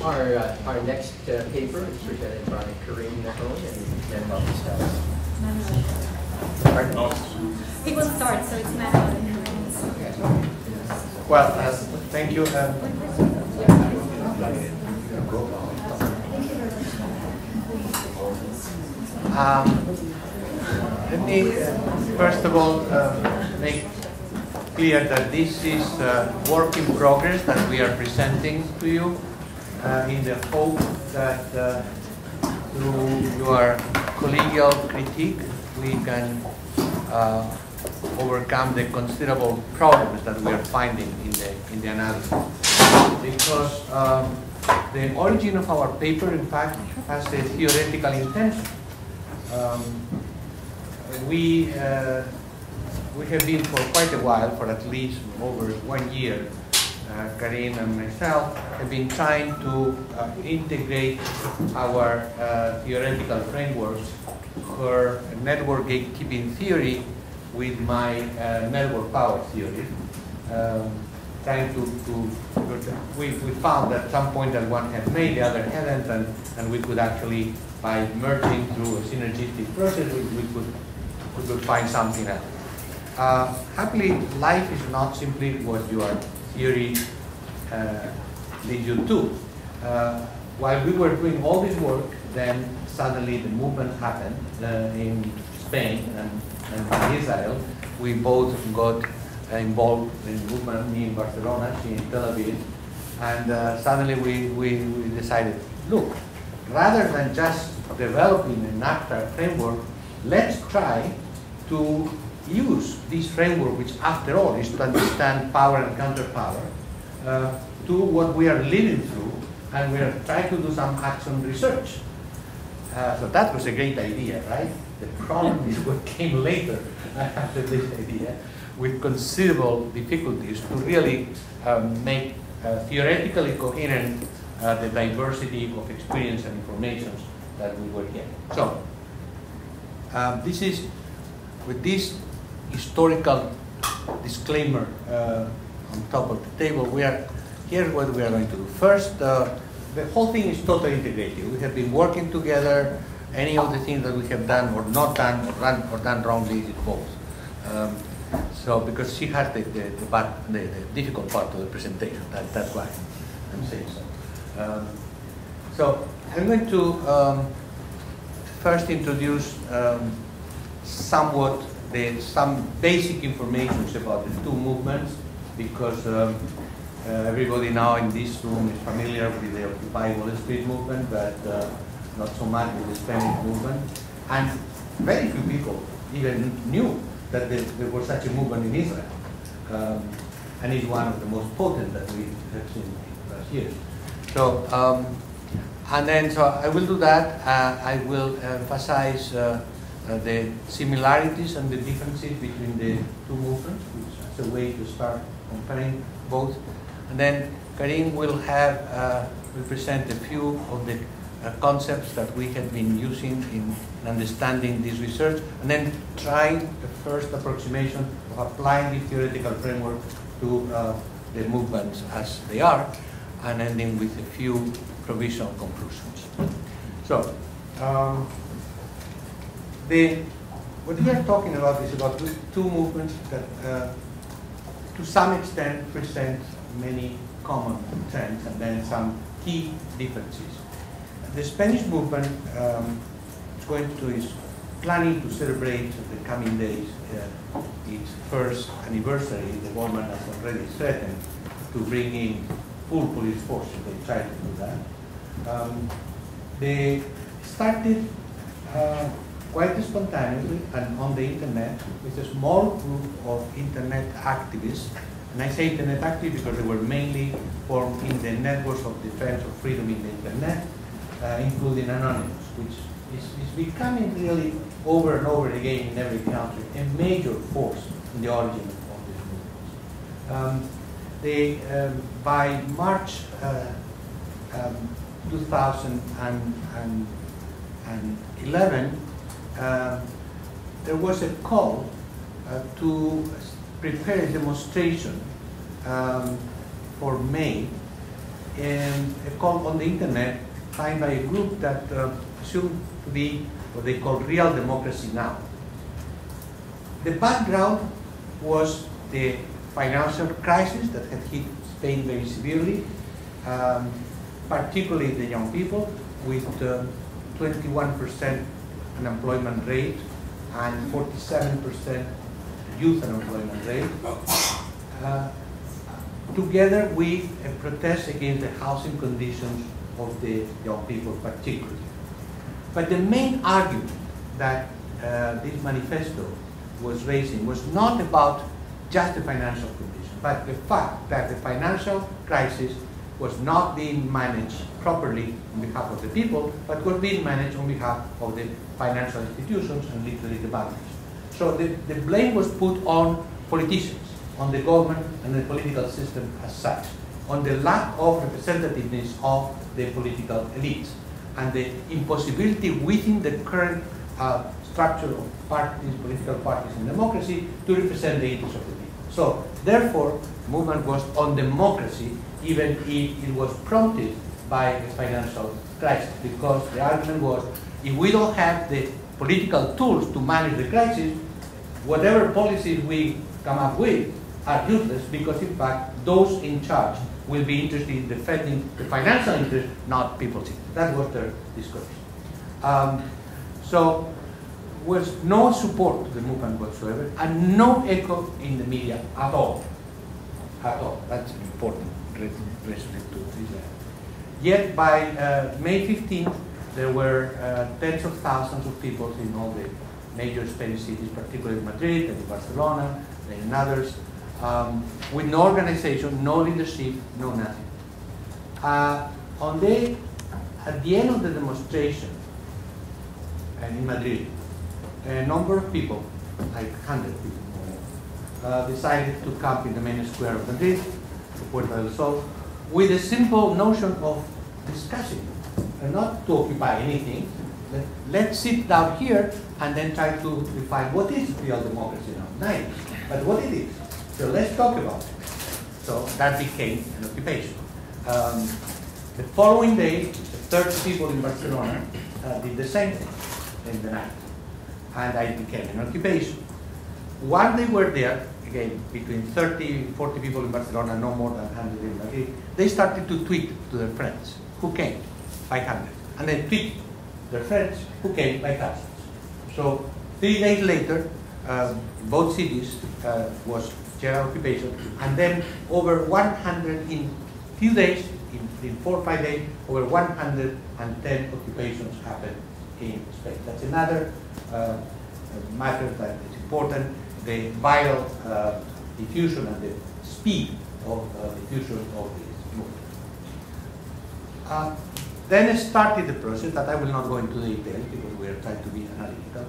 Our next paper is presented by Karine Nahon Manuel Castells. Pardon? He will start, so it's Manuel. Well, thank you. Let me first of all make clear that this is a work in progress that we are presenting to you in the hope that through your collegial critique we can overcome the considerable problems that we are finding in the analysis. Because the origin of our paper, in fact, has a theoretical intention. We have been for quite a while, for at least over 1 year, Karine and myself have been trying to integrate our theoretical frameworks for network gatekeeping theory with my network power theory. We found at some point that one had made, the other hadn't, and we could actually, by merging through a synergistic process, we could find something else. Happily, life is not simply what your theory leads you to. While we were doing all this work, then suddenly the movement happened in Spain and in Israel. We both got involved in the movement, me in Barcelona, she in Tel Aviv, and suddenly we decided, look, rather than just developing an NACTA framework, let's try to use this framework, which after all is to understand power and counterpower, to what we are living through, and we are trying to do some action research. So that was a great idea, right? The problem is what came later after this idea, with considerable difficulties to really make theoretically coherent the diversity of experience and informations that we were getting. So, this is, with this historical disclaimer on top of the table, here's what we are going to do. First, the whole thing is totally integrated. We have been working together. Any of the things that we have done or not done or done wrongly is both. So, because she has the difficult part of the presentation, that's why I'm saying so. So, I'm going to first introduce some basic information about the two movements, because everybody now in this room is familiar with the Occupy Wall Street movement, but not so much with the Spanish movement. And very few people even knew that there was such a movement in Israel. And it's one of the most potent that we have seen in last years. So, so I will do that. I will emphasize the similarities and the differences between the two movements, which is a way to start comparing both. And then Karine will present a few of the concepts that we have been using in understanding this research, and then try the first approximation of applying the theoretical framework to the movements as they are, and ending with a few provisional conclusions. So, what we are talking about is about two movements that, to some extent, present many common trends and then some key differences. The Spanish movement is planning to celebrate the coming days its first anniversary. The government has already threatened to bring in full police force if they try to do that. They started quite spontaneously and on the internet with a small group of internet activists. And I say internet activists because they were mainly formed in the networks of defense of freedom in the internet, including Anonymous, which is becoming really over and over again in every country a major force in the origin of these movements. By March 2011, there was a call to prepare a demonstration for May a call on the internet signed by a group that assumed to be what they call Real Democracy Now. The background was the financial crisis that had hit Spain very severely, particularly the young people, with 21% unemployment rate and 47% youth unemployment rate, together with a protest against the housing conditions of the young people particularly. But the main argument that this manifesto was raising was not about just the financial condition, but the fact that the financial crisis was not being managed properly on behalf of the people, but was being managed on behalf of the financial institutions and literally the banks. So the blame was put on politicians, on the government and the political system as such, on the lack of representativeness of the political elites, and the impossibility within the current structure of parties, political parties in democracy, to represent the interests of the people. So therefore, the movement was on democracy, even if it was prompted by a financial crisis, because the argument was, if we don't have the political tools to manage the crisis, whatever policies we come up with are useless, because in fact those in charge will be interested in defending the financial interest, not people's interest. That was their discourse. So was no support to the movement whatsoever, and no echo in the media at all. At all. That's an important reason to this. Yet by May 15th, there were tens of thousands of people in all the major Spanish cities, particularly Madrid and Barcelona and others, with no organization, no leadership, no nothing. At the end of the demonstration in Madrid, a number of people, like 100 people, decided to camp in the main square of Madrid, the Puerta del Sol, with a simple notion of discussing, and not to occupy anything. Let's sit down here and then try to define what is real democracy now. Nice, but what it is. So let's talk about it. So that became an occupation. The following day, 30 people in Barcelona did the same thing in the night, and it became an occupation. While they were there, again, between 30 and 40 people in Barcelona, no more than 100 in Madrid, they started to tweet to their friends who came, 500, and then tweet their friends who came by thousands. So 3 days later, both cities was general occupation, and then over 100 in few days, in 4 or 5 days, over 110 occupations happened in Spain. That's another matter that is important, the viral diffusion and the speed of diffusion of this movement. Then started the process that I will not go into detail because we are trying to be analytical,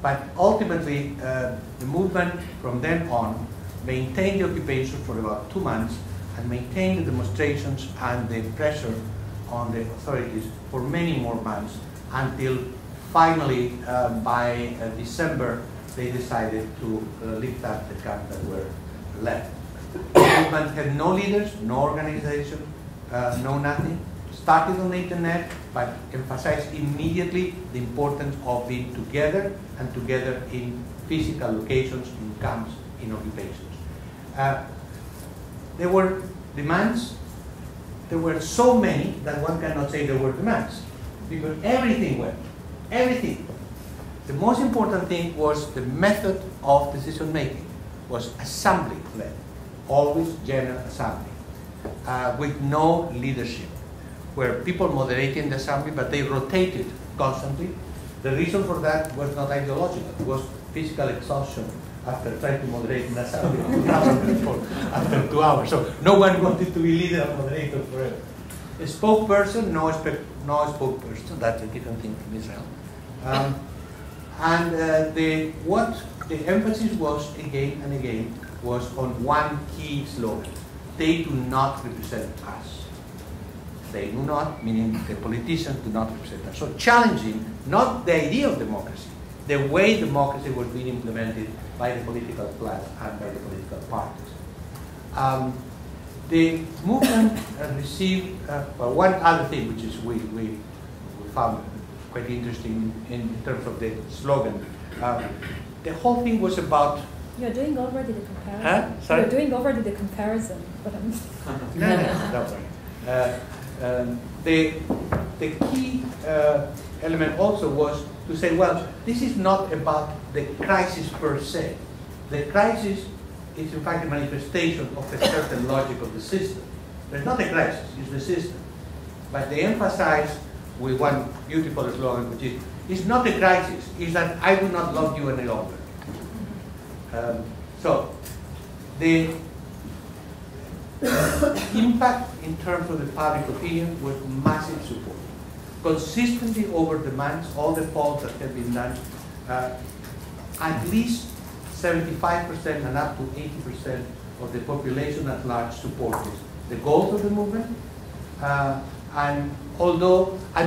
but ultimately the movement from then on maintained the occupation for about 2 months and maintained the demonstrations and the pressure on the authorities for many more months, until finally by December they decided to lift up the camp that were left. The movement had no leaders, no organization, no nothing. Started on the internet, but emphasized immediately the importance of being together, and together in physical locations, in camps, in occupations. There were demands. There were so many that one cannot say there were demands, because everything went, everything. The most important thing was the method of decision making, was assembly led, always general assembly, with no leadership, where people moderating the assembly, but they rotated constantly. The reason for that was not ideological, it was physical exhaustion after trying to moderate an assembly of 2,000 people after 2 hours. So no one wanted to be leader or moderator forever. A spokesperson, no spokesperson, that's a different thing from Israel. What the emphasis was again and again was on one key slogan: they do not represent us. They do not, meaning the politicians do not represent us. So challenging not the idea of democracy, the way democracy was being implemented by the political class and by the political parties. The movement received, well, one other thing which is we found quite interesting in terms of the slogan. The whole thing was about. You're doing already the comparison. Huh? Sorry? You're doing already the comparison, but I'm. No, don't worry. The key element also was to say, well, this is not about the crisis per se. The crisis is in fact a manifestation of a certain logic of the system. There's not a crisis, it's the system. But they emphasize with one beautiful slogan, which is, it's not a crisis, it's that I do not love you any longer. So, the impact in terms of the public opinion was massive support. Consistently over the months, all the polls that have been done, at least 75% and up to 80% of the population at large supported the goals of the movement. And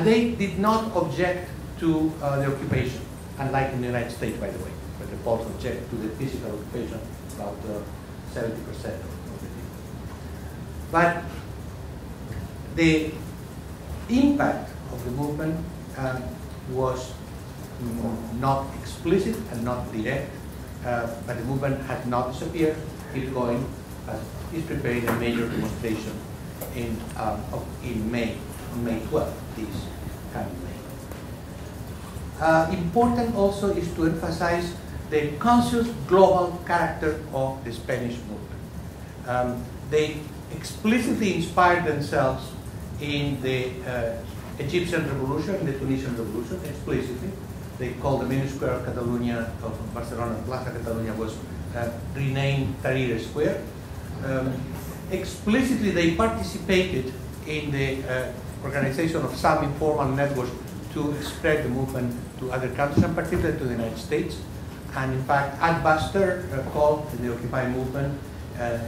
they did not object to the occupation, unlike in the United States, by the way, where the polls object to the physical occupation, about 70% of the people. But the impact of the movement was not explicit and not direct, but the movement has not disappeared, it's going, is preparing a major demonstration in May 12th, this coming May. Important also is to emphasize the conscious global character of the Spanish movement. They explicitly inspired themselves in the Egyptian Revolution, the Tunisian Revolution, explicitly. They called the main square of Catalonia, of Barcelona, Plaza Catalunya, was renamed Tahrir Square. Explicitly, they participated in the organization of some informal networks to spread the movement to other countries, and particularly to the United States. And in fact, Adbuster called the Occupy movement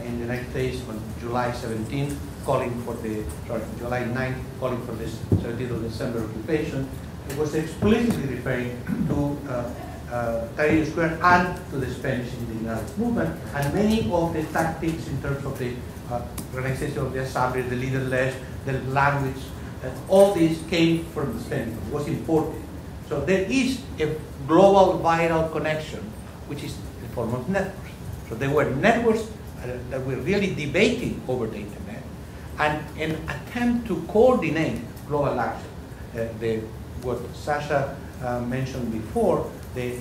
in the United States on July 17th, July 9th, calling for this 17th of December occupation. It was explicitly referring to Tahrir Square and to the Spanish Indigenous movement, and many of the tactics in terms of the organization of the assembly, the leaderless, the language, all these came from the Spanish, was imported. So there is a global viral connection, which is in the form of networks. So there were networks that were really debating over the internet, and an attempt to coordinate global action. What Sasha mentioned before, the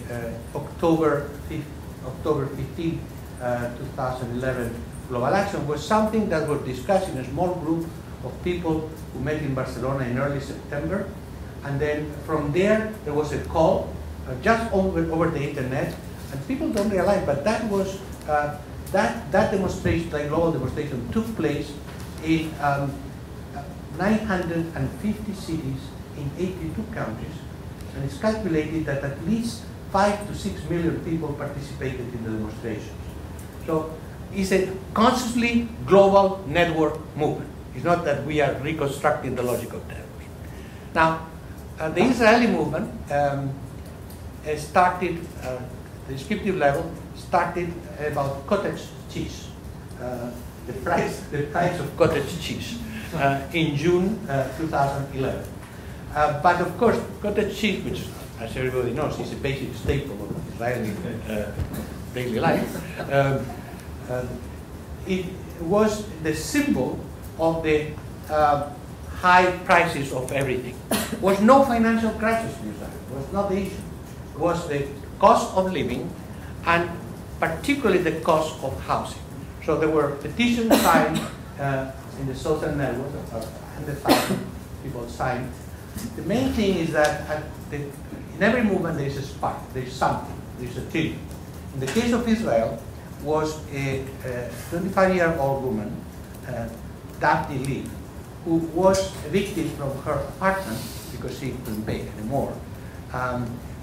October 15, 2011 global action was something that was discussed in a small group of people who met in Barcelona in early September. And then from there was a call just over the internet, and people don't realize, but that was that demonstration, that global demonstration, took place in 950 cities in 82 countries, and it's calculated that at least 5 to 6 million people participated in the demonstrations. So it's a consciously global network movement. It's not that we are reconstructing the logic of networks. Now, the Israeli movement started, the descriptive level, started about cottage cheese, the price of cottage cheese in June 2011. But of course, cottage cheese, which as everybody knows is a basic staple of Israeli daily life, it was the symbol of the high prices of everything. There was no financial crisis in Israel. It was not the issue. It was the cost of living, and particularly the cost of housing. So there were petitions signed in the social network, 100,000 people signed. The main thing is that in every movement there is a spark, there is something, there is a trigger. In the case of Israel, was a 25-year-old woman, Daphne Lee, who was evicted from her apartment because she couldn't pay anymore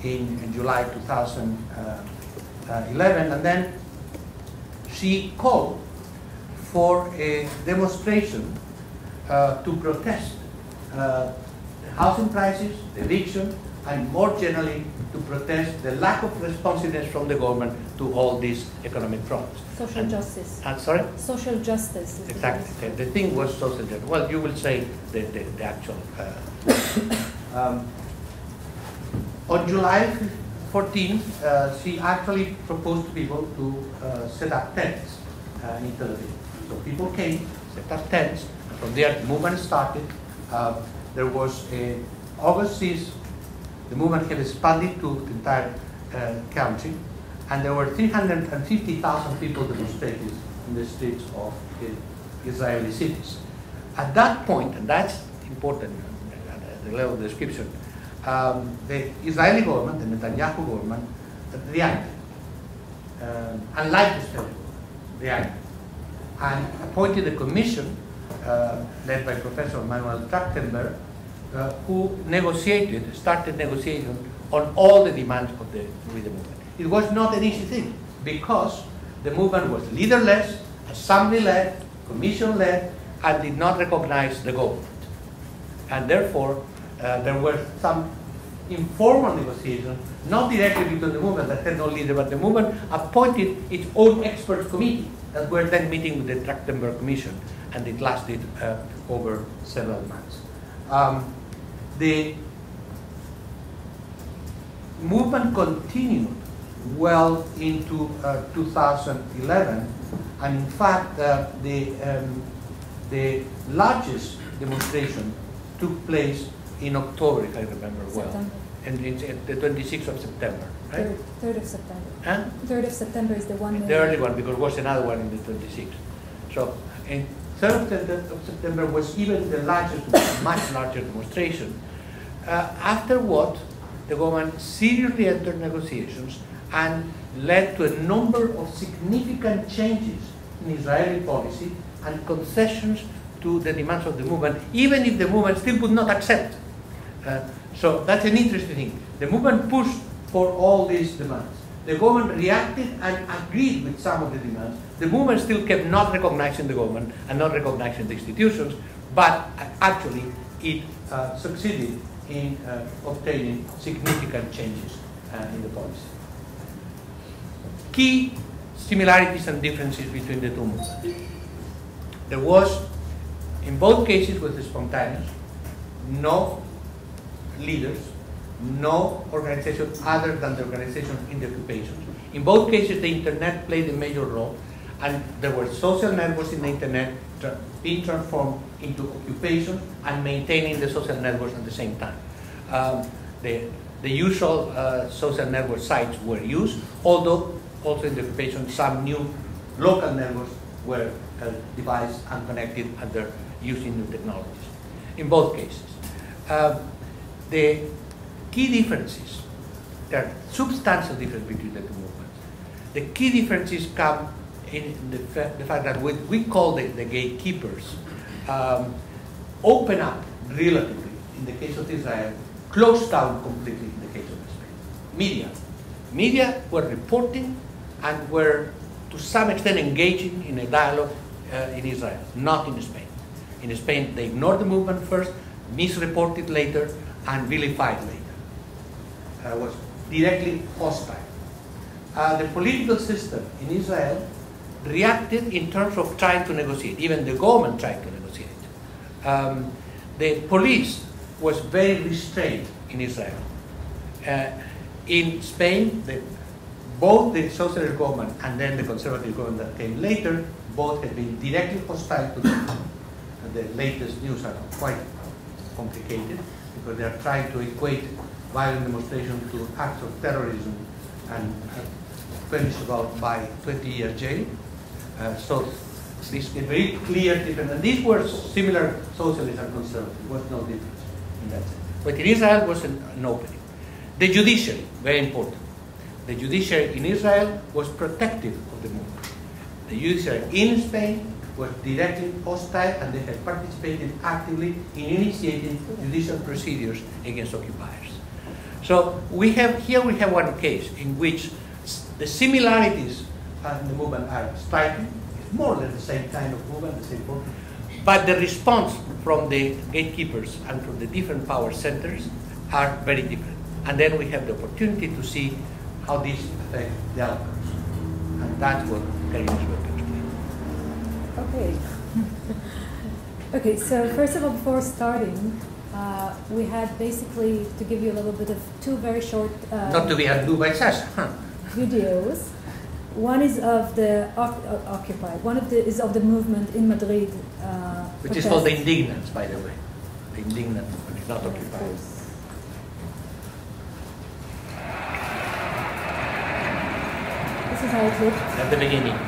in July 2011, and then she called for a demonstration to protest the housing prices, the eviction, and more generally to protest the lack of responsiveness from the government to all these economic problems. Social justice. Sorry? Social justice. Is Exactly. The thing was social justice. Well, you will say the actual. On July 14th, she actually proposed to people to set up tents in Tel Aviv. So people came, set up tents, and from there the movement started. There was August 6th, the movement had expanded to the entire country, and there were 350,000 people demonstrating in the streets of Israeli cities. At that point, and that's important at the level of description, the Israeli government, the Netanyahu government, reacted, unlike the Israeli government, reacted, and appointed a commission led by Professor Manuel Trachtenberg, who started negotiation on all the demands of the movement. It was not an easy thing because the movement was leaderless, assembly-led, commission-led, and did not recognize the government. And therefore, there were some informal negotiations, not directly between the movement that had no leader, but the movement appointed its own expert committee that were then meeting with the Trachtenberg Commission, and it lasted over several months. The movement continued well into 2011, and in fact, the largest demonstration took place in October, if I remember well. September. And it's at the 26th of September, right? 3rd of September. Huh? 3rd of September is the one. The early one, because there was another one in the 26th. So, and 3rd of September was even the largest, much larger demonstration. After what, the government seriously entered negotiations and led to a number of significant changes in Israeli policy and concessions to the demands of the movement, even if the movement still would not accept. So that's an interesting thing. The movement pushed for all these demands. The government reacted and agreed with some of the demands. The movement still kept not recognizing the government and not recognizing the institutions, but actually it succeeded in obtaining significant changes in the policy. Key similarities and differences between the two movements. There was, in both cases, with the spontaneous, no leaders, no organization other than the organization in the occupations. In both cases, the internet played a major role, and there were social networks in the internet being transformed into occupations and maintaining the social networks at the same time. The usual social network sites were used, although also in the occupation some new local networks were devised and connected under using new technologies. In both cases. The key differences, there are substantial differences between the two movements. The key differences come in the fact that what we call the gatekeepers open up relatively, in the case of Israel, closed down completely in the case of Spain. Media were reporting and were to some extent engaging in a dialogue in Israel, not in Spain. In Spain, they ignored the movement first, misreported later, and vilified later. Was directly hostile. The political system in Israel reacted in terms of trying to negotiate. Even the government tried to negotiate. The police was very restrained in Israel. In Spain, both the socialist government and then the conservative government that came later, both had been directly hostile to them. The latest news are quite complicated because they are trying to equate violent demonstration to acts of terrorism and punished about by 20 years jail. So this is a very clear difference. And these were similar socialist and conservative. There was no difference in that sense. But in Israel was an opening. The judiciary, very important. The judiciary in Israel was protective of the movement. The judiciary in Spain was directly hostile, and they had participated actively in initiating judicial procedures against occupiers. So we have one case in which the similarities in the movement are striking. It's more or less the same kind of movement, the same form, but the response from the gatekeepers and from the different power centers are very different. and then we have the opportunity to see how this affects the outcomes. And that's what Karine is going to explain. Okay. Okay, so first of all, before starting, we had basically, to give you a little bit of two very short Not to be undue by such. videos. One is of the Occupy. One of the is of the movement in Madrid. Which is called the Indignants, by the way. The Indignant movement is not Occupy. This is how it looked. At the beginning.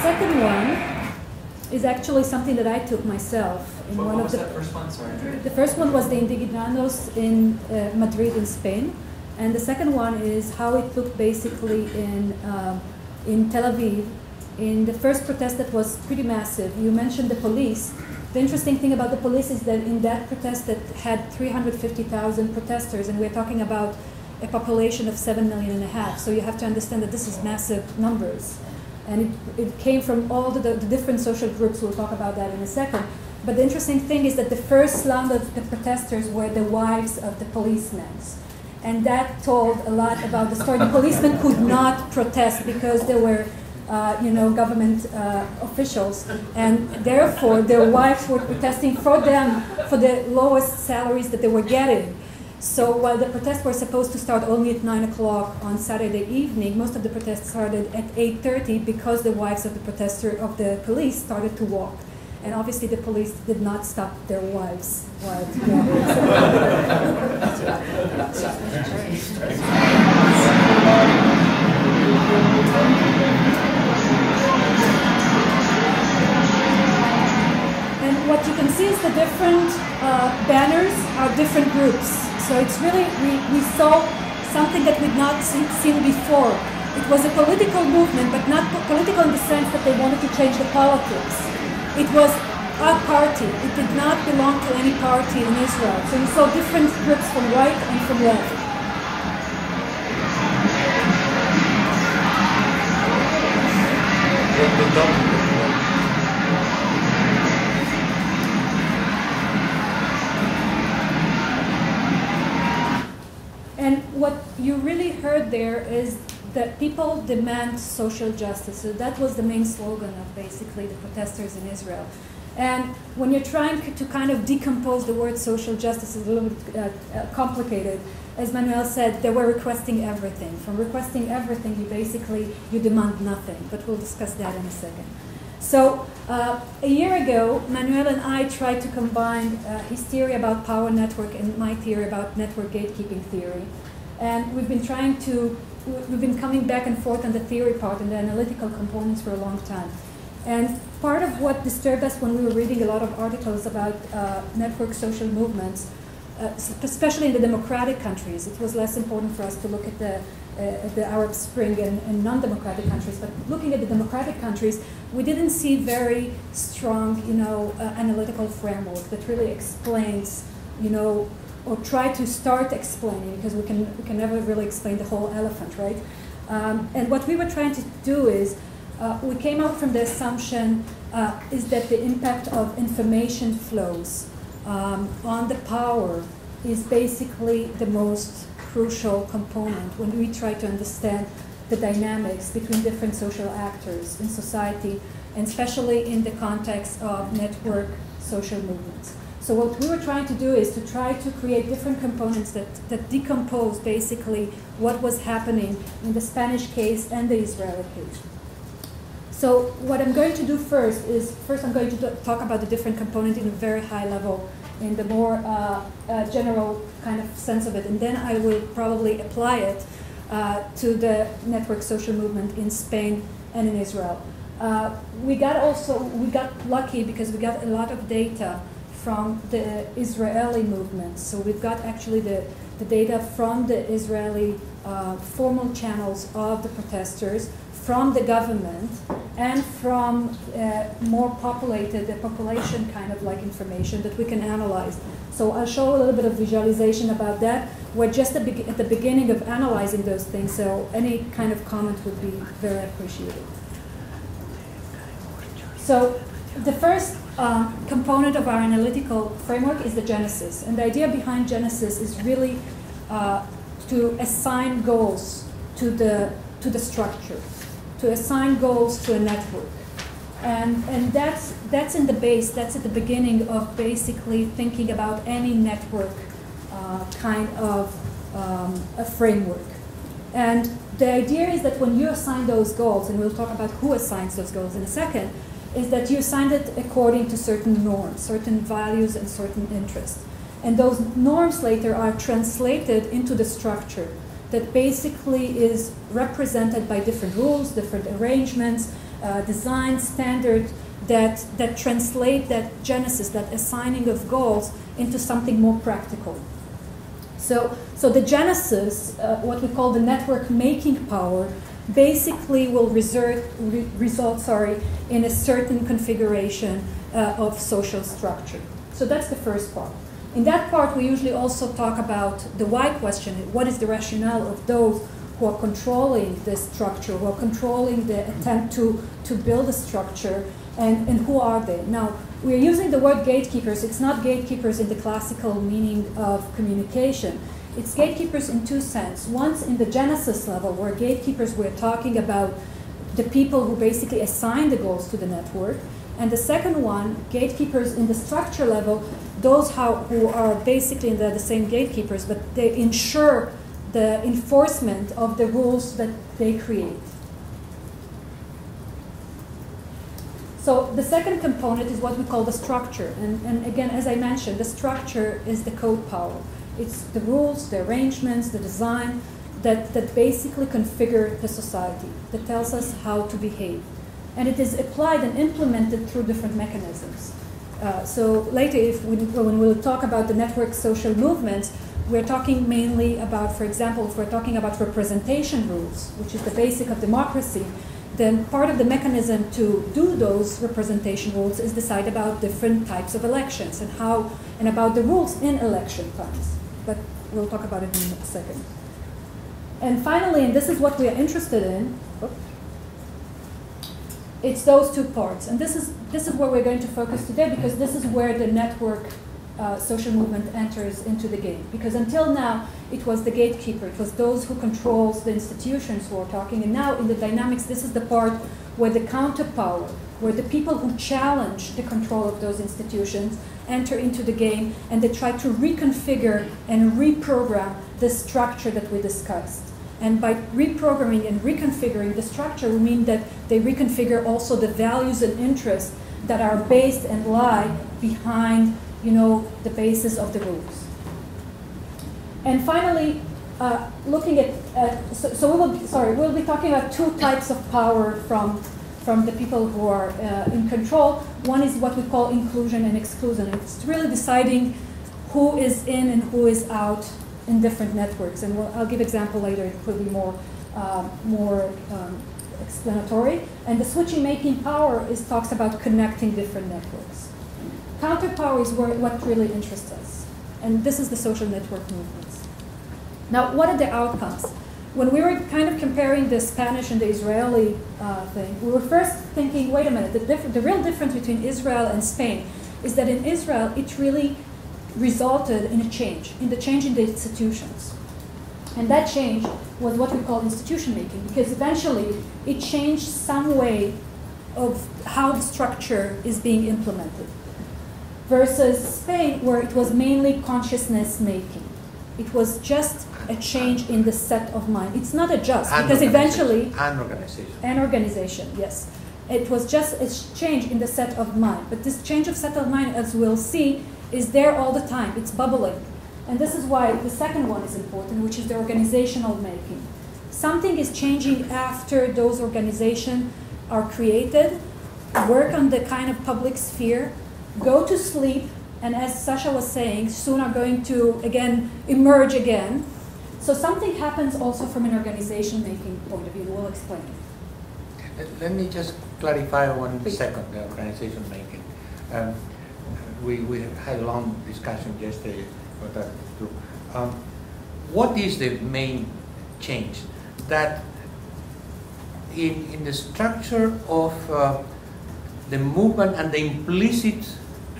Second one is actually something that I took myself in What one of was the. that first one? Sorry. The first one was the Indignados in Madrid, in Spain, and the second one is how it looked basically in Tel Aviv, in the first protest that was pretty massive. You mentioned the police. The interesting thing about the police is that in that protest that had 350,000 protesters, and we're talking about a population of 7.5 million. So you have to understand that this is massive numbers. And it came from all the different social groups. We'll talk about that in a second. But the interesting thing is that the first round of the protesters were the wives of the policemen. And that told a lot about the story. The policemen could not protest because they were government officials. And therefore, their wives were protesting for them for the lowest salaries that they were getting. So while the protests were supposed to start only at 9 o'clock on Saturday evening, most of the protests started at 8:30 because the wives of the police started to walk. And obviously the police did not stop their wives while And what you can see is the different banners are different groups. So it's really, we saw something that we'd not seen before. It was a political movement, but not political in the sense that they wanted to change the politics. It was a party. It did not belong to any party in Israel. So you saw different groups from right and from left. And what you really heard there is that people demand social justice. So that was the main slogan of basically the protesters in Israel. And when you're trying to kind of decompose the word social justice, it's a little bit complicated. As Manuel said, they were requesting everything. From requesting everything, you demand nothing. But we'll discuss that in a second. So a year ago, Manuel and I tried to combine his theory about power network and my theory about network gatekeeping theory. And we've been coming back and forth on the theory part and the analytical components for a long time. And part of what disturbed us when we were reading a lot of articles about network social movements, especially in the democratic countries, it was less important for us to look at the Arab Spring and non-democratic countries. But looking at the democratic countries, we didn't see very strong, analytical framework that really explains, or try to start explaining, because we can never really explain the whole elephant, right? And what we were trying to do is, we came out from the assumption is that the impact of information flows on the power is basically the most crucial component when we try to understand the dynamics between different social actors in society, and especially in the context of network social movements. So what we were trying to do is to try to create different components that decompose basically what was happening in the Spanish case and the Israeli case. So what I'm going to do first I'm going to talk about the different components in a very high level, in the more general kind of sense of it, and then I will probably apply it to the network social movement in Spain and in Israel. We got lucky because we got a lot of data from the Israeli movement. So we've got actually the data from the Israeli formal channels of the protesters, from the government, and from more populated, the population kind of like information that we can analyze. So I'll show a little bit of visualization about that. We're just at the beginning of analyzing those things, so any kind of comment would be very appreciated. So the first component of our analytical framework is the genesis. And the idea behind genesis is really to assign goals to the structure, to assign goals to a network. And that's in the base, that's at the beginning of basically thinking about any network kind of a framework. And the idea is that when you assign those goals, and we'll talk about who assigns those goals in a second, is that you assign it according to certain norms, certain values, and certain interests. And those norms later are translated into the structure that basically is represented by different rules, different arrangements, design standards that translate that genesis, that assigning of goals into something more practical. So the genesis, what we call the network making power, basically will result in a certain configuration of social structure. So that's the first part. In that part, we usually also talk about the why question. What is the rationale of those who are controlling this structure, who are controlling the attempt to build a structure, and who are they? Now, we're using the word gatekeepers. It's not gatekeepers in the classical meaning of communication. It's gatekeepers in two senses. Once in the genesis level, where gatekeepers, we're talking about the people who basically assign the goals to the network. And the second one, gatekeepers in the structure level, those who are basically the same gatekeepers, but they ensure the enforcement of the rules that they create. So the second component is what we call the structure. And again, as I mentioned, the structure is the code power. It's the rules, the arrangements, the design that basically configure the society, that tells us how to behave. And it is applied and implemented through different mechanisms. So later, when we'll talk about the network social movements, we're talking mainly about, for example, if we're talking about representation rules, which is the basic of democracy, then part of the mechanism to do those representation rules is decide about different types of elections and about the rules in election times. But we'll talk about it in a second. And finally, and this is what we are interested in, it's those two parts. And this is where we're going to focus today, because this is where the network social movement enters into the game. Because until now, it was the gatekeeper. It was those who controls the institutions who are talking. And now in the dynamics, this is the part where the counterpower, where the people who challenge the control of those institutions enter into the game, and they try to reconfigure and reprogram the structure that we discussed. And by reprogramming and reconfiguring the structure, we mean that they reconfigure also the values and interests that are based and lie behind, the basis of the rules. And finally, looking at, we'll be talking about two types of power from the people who are in control. One is what we call inclusion and exclusion. It's really deciding who is in and who is out in different networks. And I'll give example later. It will be more explanatory. And the switching making power talks about connecting different networks. Counterpower is what really interests us. And this is the social network movements. Now, what are the outcomes? When we were kind of comparing the Spanish and the Israeli thing, we were first thinking, wait a minute, the real difference between Israel and Spain is that in Israel, it really resulted in a change, in the change in the institutions. And that change was what we call institution making, because eventually it changed some way of how the structure is being implemented. Versus Spain, where it was mainly consciousness making. It was just a change in the set of mind. It's not a just, because eventually... An organization, yes. It was just a change in the set of mind. But this change of set of mind, as we'll see, is there all the time. It's bubbling. And this is why the second one is important, which is the organizational making. Something is changing after those organizations are created, work on the kind of public sphere, go to sleep, and as Sasha was saying, soon are going to, again, emerge again. So something happens also from an organization making point of view. We'll explain. Let me just clarify 1 Please. second the organization making. We had a long discussion yesterday about that too. What is the main change? That in the structure of the movement and the implicit,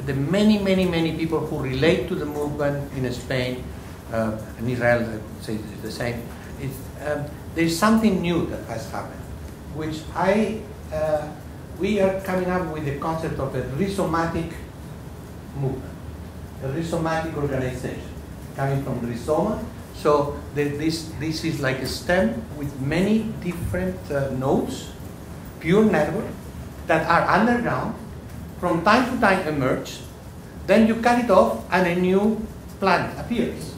the many people who relate to the movement in Spain and Israel, say the same, there's something new that has happened, which we are coming up with the concept of a rhizomatic movement, a rhizomatic organization, coming from rhizoma. So this is like a stem with many different nodes, pure network, that are underground, from time to time emerge, then you cut it off and a new plant appears.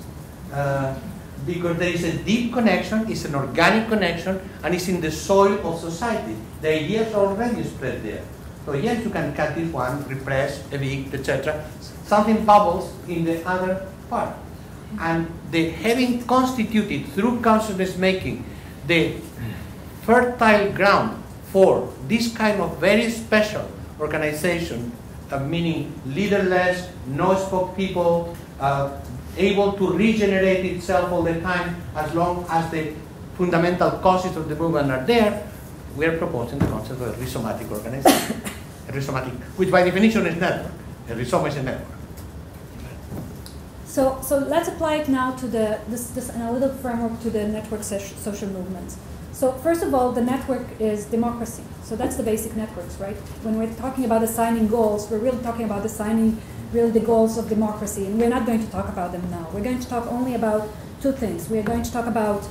Because there is a deep connection, it's an organic connection, and it's in the soil of society. The ideas are already spread there. So yes, you can cut this one, repress, evict, etc. Something bubbles in the other part. And having constituted through consciousness making the fertile ground for this kind of very special organization, meaning leaderless, no-spoke people, able to regenerate itself all the time as long as the fundamental causes of the movement are there, we are proposing the concept of a rhizomatic organization. A rhizomatic, which by definition is network. A rhizome is a network. So let's apply it now to this analytical framework to the network social movements. So first of all, the network is democracy. So that's the basic networks, right? When we're talking about assigning goals, we're really talking about assigning really the goals of democracy. And we're not going to talk about them now. We're going to talk only about two things. We are going to talk about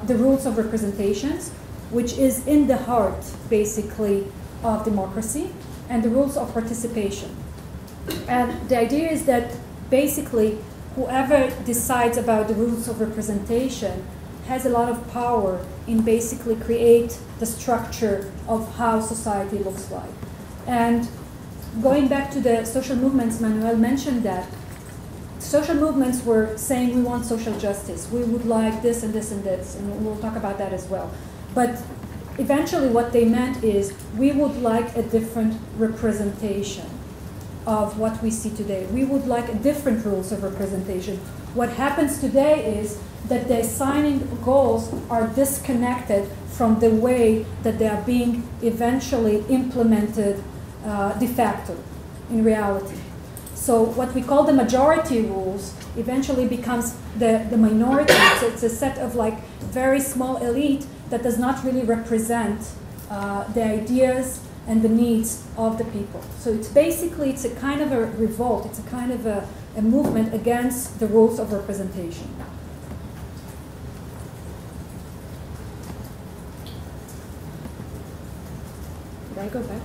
the rules of representations, which is in the heart, basically, of democracy, and the rules of participation. And the idea is that basically, whoever decides about the rules of representation has a lot of power in basically create the structure of how society looks like. And going back to the social movements, Manuel mentioned that social movements were saying we want social justice, we would like this and this and this, and we'll talk about that as well. But eventually what they meant is we would like a different representation of what we see today. We would like different rules of representation. What happens today is that the assigning goals are disconnected from the way that they are being eventually implemented de facto in reality. So what we call the majority rules eventually becomes the minority. So it's a set of like very small elite that does not really represent the ideas and the needs of the people. So it's basically, it's a kind of a revolt, it's a kind of a movement against the rules of representation. Did I go back?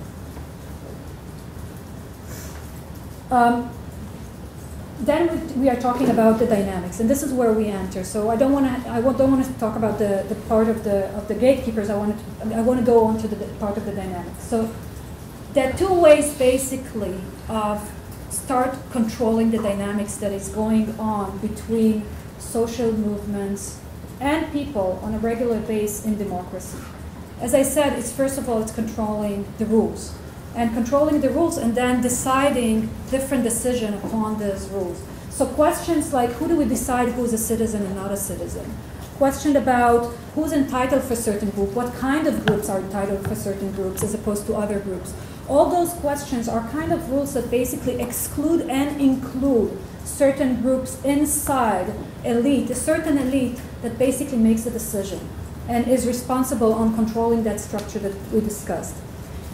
Then we are talking about the dynamics, and this is where we enter. So I don't want to talk about the part of the gatekeepers. I want to go on to the part of the dynamics. So there are two ways basically of start controlling the dynamics that is going on between social movements and people on a regular basis in democracy. As I said, it's first of all it's controlling the rules. And controlling the rules and then deciding different decision upon those rules. So questions like who do we decide who's a citizen and not a citizen? Question about who's entitled for certain group, what kind of groups are entitled for certain groups as opposed to other groups. All those questions are kind of rules that basically exclude and include certain groups inside elite, a certain elite that basically makes the decision and is responsible on controlling that structure that we discussed.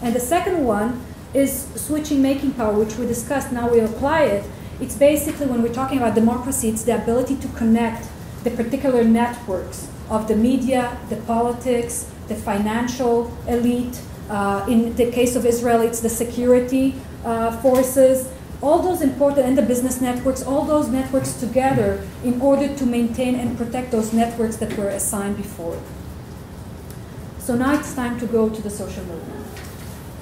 And the second one is switching making power, which we discussed, now we apply it. It's basically, when we're talking about democracy, it's the ability to connect the particular networks of the media, the politics, the financial elite. In the case of Israel, it's the security forces, all those important, and the business networks, all those networks together in order to maintain and protect those networks that were assigned before. So now it's time to go to the social movement.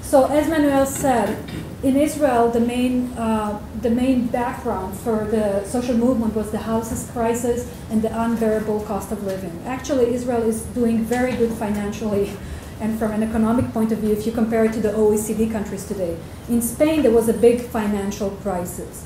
So as Manuel said, in Israel, the main background for the social movement was the houses crisis and the unbearable cost of living. Actually, Israel is doing very good financially and from an economic point of view, if you compare it to the OECD countries today. In Spain, there was a big financial crisis.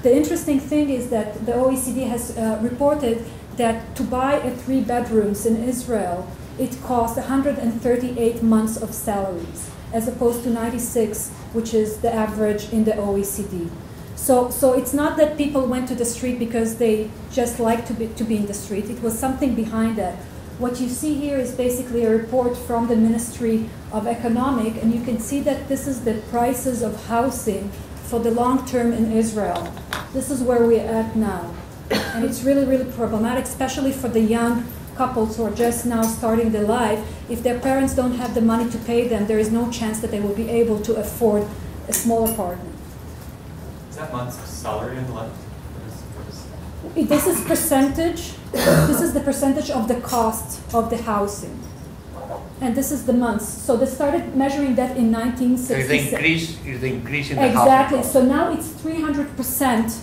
The interesting thing is that the OECD has reported that to buy a 3 bedrooms in Israel, it cost 138 months of salaries, as opposed to 96, which is the average in the OECD. So it's not that people went to the street because they just like to be in the street. It was something behind that. What you see here is basically a report from the Ministry of Economic, and you can see that this is the prices of housing for the long term in Israel. This is where we're at now. And it's really, really problematic, especially for the young couples who are just now starting their life. If their parents don't have the money to pay them, there is no chance that they will be able to afford a small apartment. Is that month's salary on the left? This is percentage. This is the percentage of the cost of the housing. And this is the months. So they started measuring that in 1966. Is the increase in the exactly. housing. So now it's 300%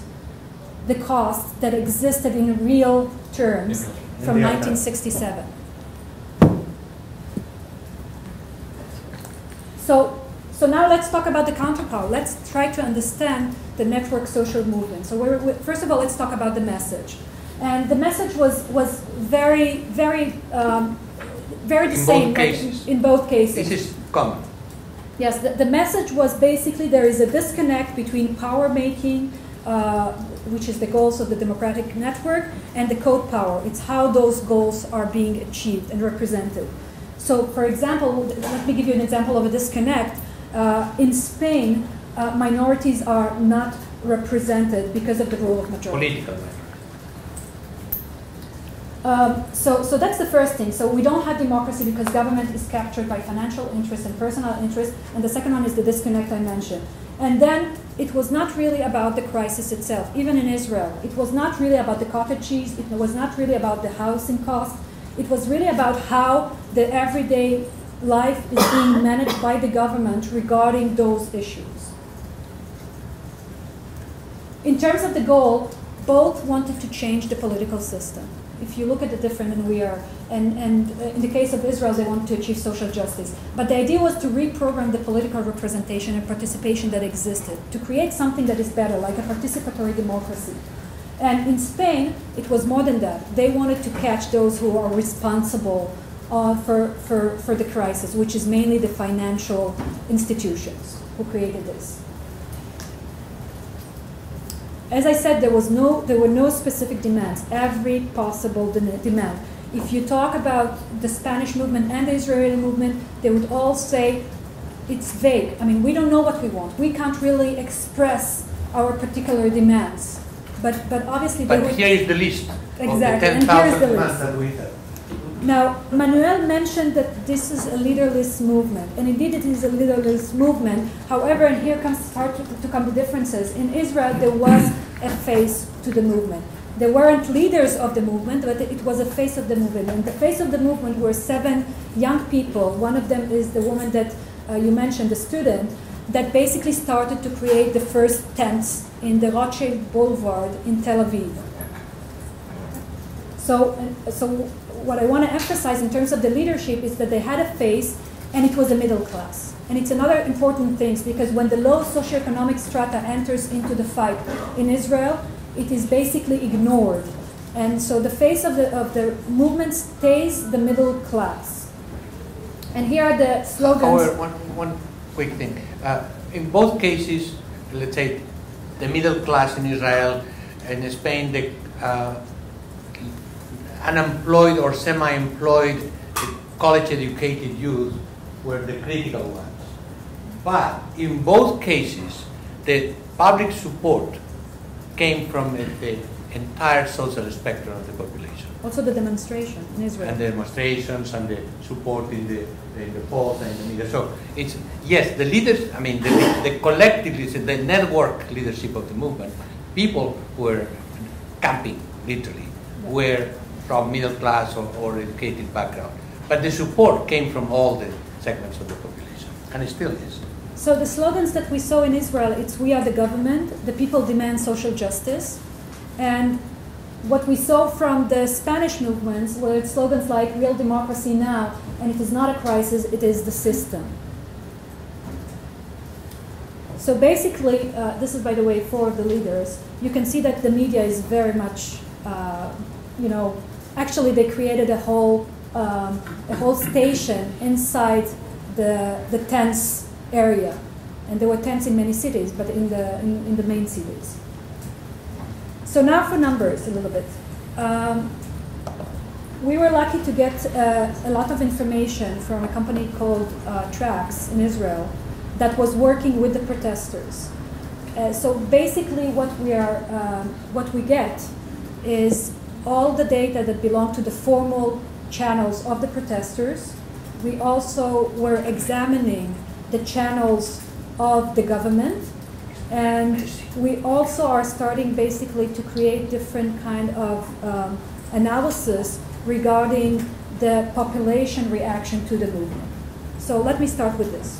the cost that existed in real terms from 1967. So now let's talk about the counterpower. Let's try to understand the network social movement. So first of all, let's talk about the message. And the message was very, very, very the same in both cases. This is common. Yes, the message was basically there is a disconnect between power making, which is the goals of the democratic network, and the code power. It's how those goals are being achieved and represented. So, for example, let me give you an example of a disconnect. In Spain, minorities are not represented because of the rule of majority. Political matter. So that's the first thing. So we don't have democracy because government is captured by financial interests and personal interests. And the second one is the disconnect I mentioned. And then it was not really about the crisis itself, even in Israel. It was not really about the cottage cheese. It was not really about the housing cost. It was really about how the everyday life is being managed by the government regarding those issues. In terms of the goal, both wanted to change the political system. If you look at the different, and we are, and in the case of Israel, they want to achieve social justice. But the idea was to reprogram the political representation and participation that existed, to create something that is better, like a participatory democracy. And in Spain, it was more than that. They wanted to catch those who are responsible for the crisis, which is mainly the financial institutions who created this. As I said, there were no specific demands. Every possible demand. If you talk about the Spanish movement and the Israeli movement, they would all say it's vague. I mean, we don't know what we want. We can't really express our particular demands. But obviously, but here is the list exactly. of the 10,000 demands that we have. Now, Manuel mentioned that this is a leaderless movement, and indeed it is a leaderless movement. However, and here start to come the differences. In Israel, there was a face to the movement. There weren't leaders of the movement, but it was a face of the movement. And the face of the movement were 7 young people. One of them is the woman that you mentioned, the student, that basically started to create the first tents in the Rothschild Boulevard in Tel Aviv. So what I want to emphasize in terms of the leadership is that they had a face, and it was a middle class. And it's another important thing, because when the low socioeconomic strata enters into the fight in Israel, it is basically ignored. And so the face of the movement stays the middle class. And here are the slogans. However, one quick thing. In both cases, let's say the middle class in Israel and in Spain, the unemployed or semi-employed college-educated youth were the critical ones. But in both cases, the public support came from the entire social spectrum of the population. Also the demonstration in Israel. And the demonstrations and the support in the polls and in the media. So it's, yes, the leaders, I mean, the collective, the network leadership of the movement, people who were camping, literally, were from middle class or educated background. But the support came from all the segments of the population, and it still is. So the slogans that we saw in Israel, it's "We are the government," "The people demand social justice," and what we saw from the Spanish movements were slogans like real democracy now, and it is not a crisis, it is the system. So basically, this is, by the way, four of the leaders. You can see that the media is very much, actually they created a whole station inside the tents area. And there were tents in many cities, but in the main cities. So now for numbers a little bit. We were lucky to get a lot of information from a company called Trax in Israel that was working with the protesters. So basically what we get is all the data that belong to the formal channels of the protesters. We also were examining the channels of the government, and we also are starting basically to create different kind of analysis regarding the population reaction to the movement. So let me start with this.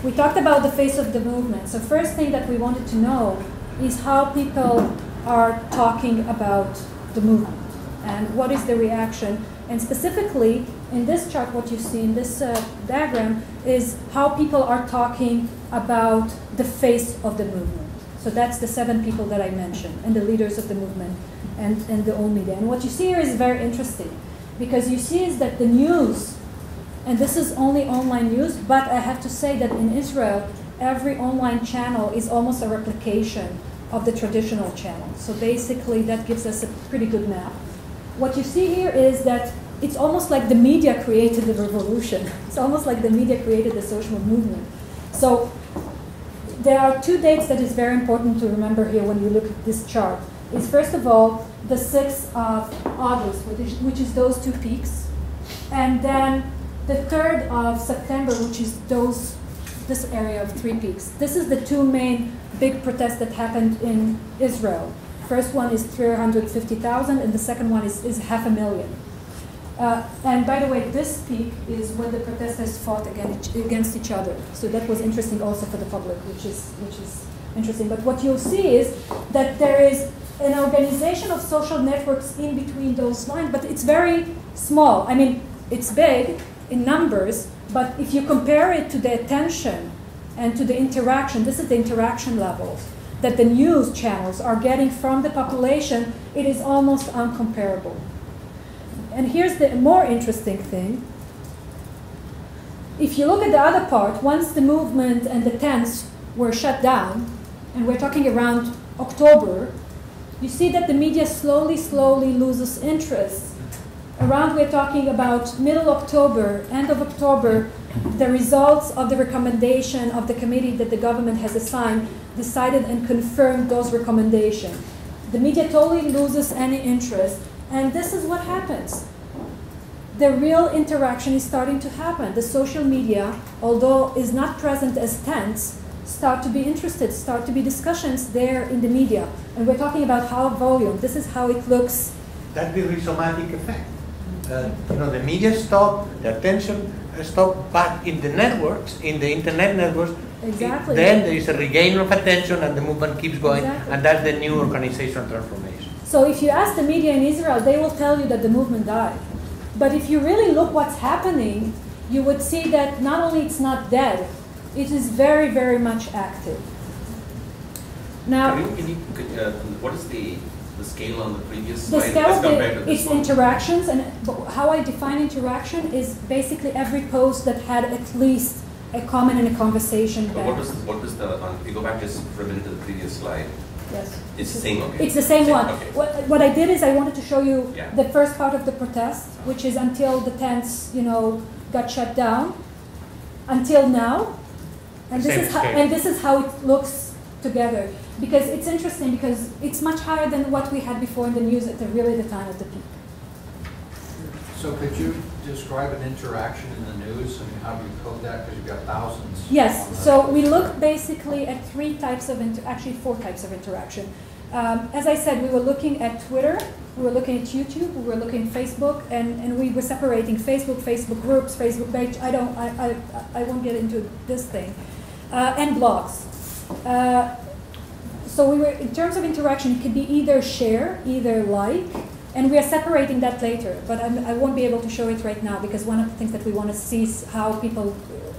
We talked about the face of the movement. So first thing that we wanted to know is how people are talking about the movement and what is the reaction. And specifically, in this chart, what you see in this diagram is how people are talking about the face of the movement. So that's the 7 people that I mentioned, and the leaders of the movement, and the old media. And what you see here is very interesting, because you see is that the news, and this is only online news, but I have to say that in Israel, every online channel is almost a replication of the traditional channel. So basically, that gives us a pretty good map. What you see here is that it's almost like the media created the revolution. It's almost like the media created the social movement. So there are 2 dates that is very important to remember here when you look at this chart. Is first of all, the 6th of August, which is those 2 peaks. And then the 3rd of September, which is this area of 3 peaks. This is the 2 main big protests that happened in Israel. First one is 350,000, and the second one is 500,000. And by the way, this peak is when the protesters fought against each other. So that was interesting also for the public, which is interesting. But what you'll see is that there is an organization of social networks in between those lines, but it's very small. I mean, it's big in numbers, but if you compare it to the attention and to the interaction, this is the interaction levels that the news channels are getting from the population, it is almost uncomparable. And here's the more interesting thing. If you look at the other part, once the movement and the tents were shut down, and we're talking around October, you see that the media slowly loses interest. Around, we're talking about middle October, end of October, the results of the recommendation of the committee that the government has assigned decided and confirmed those recommendations. The media totally loses any interest, and this is what happens. The real interaction is starting to happen. The social media, although is not present as tents, start to be interested, start to be discussions there in the media. And we're talking about how volume. This is how it looks. That's the rhizomatic effect. The media stop, the attention stop, but in the networks, in the internet networks, exactly. Then there is a regain of attention and the movement keeps going, exactly. And that's the new organizational transformation. So if you ask the media in Israel, they will tell you that the movement died. But if you really look what's happening, you would see that not only it's not dead, it is very, very much active. Now, what is the scale on the previous the slide scale as of compared to this it's one? interactions, and how I define interaction is basically every post that had at least a comment and a conversation But back. what was the, if you go back just for a minute to the previous slide, Yes. it's the same, okay? It's the same one. Okay. What I did is I wanted to show you Yeah. the first part of the protest, which is until the tents, got shut down, until now, and this is how it looks together. Because it's interesting, because it's much higher than what we had before in the news at the time of the peak. So could you describe an interaction in the news? I mean, how do you code that? Because you've got thousands. Yes, so we look basically at 3 types of, actually 4 types of interaction. As I said, we were looking at Twitter, we were looking at YouTube, we were looking at Facebook, and we were separating Facebook groups, Facebook page. I won't get into this thing, and blogs. So we were, in terms of interaction, it could be either share, either like, and we are separating that later. But I won't be able to show it right now because one of the things that we want to see is how people,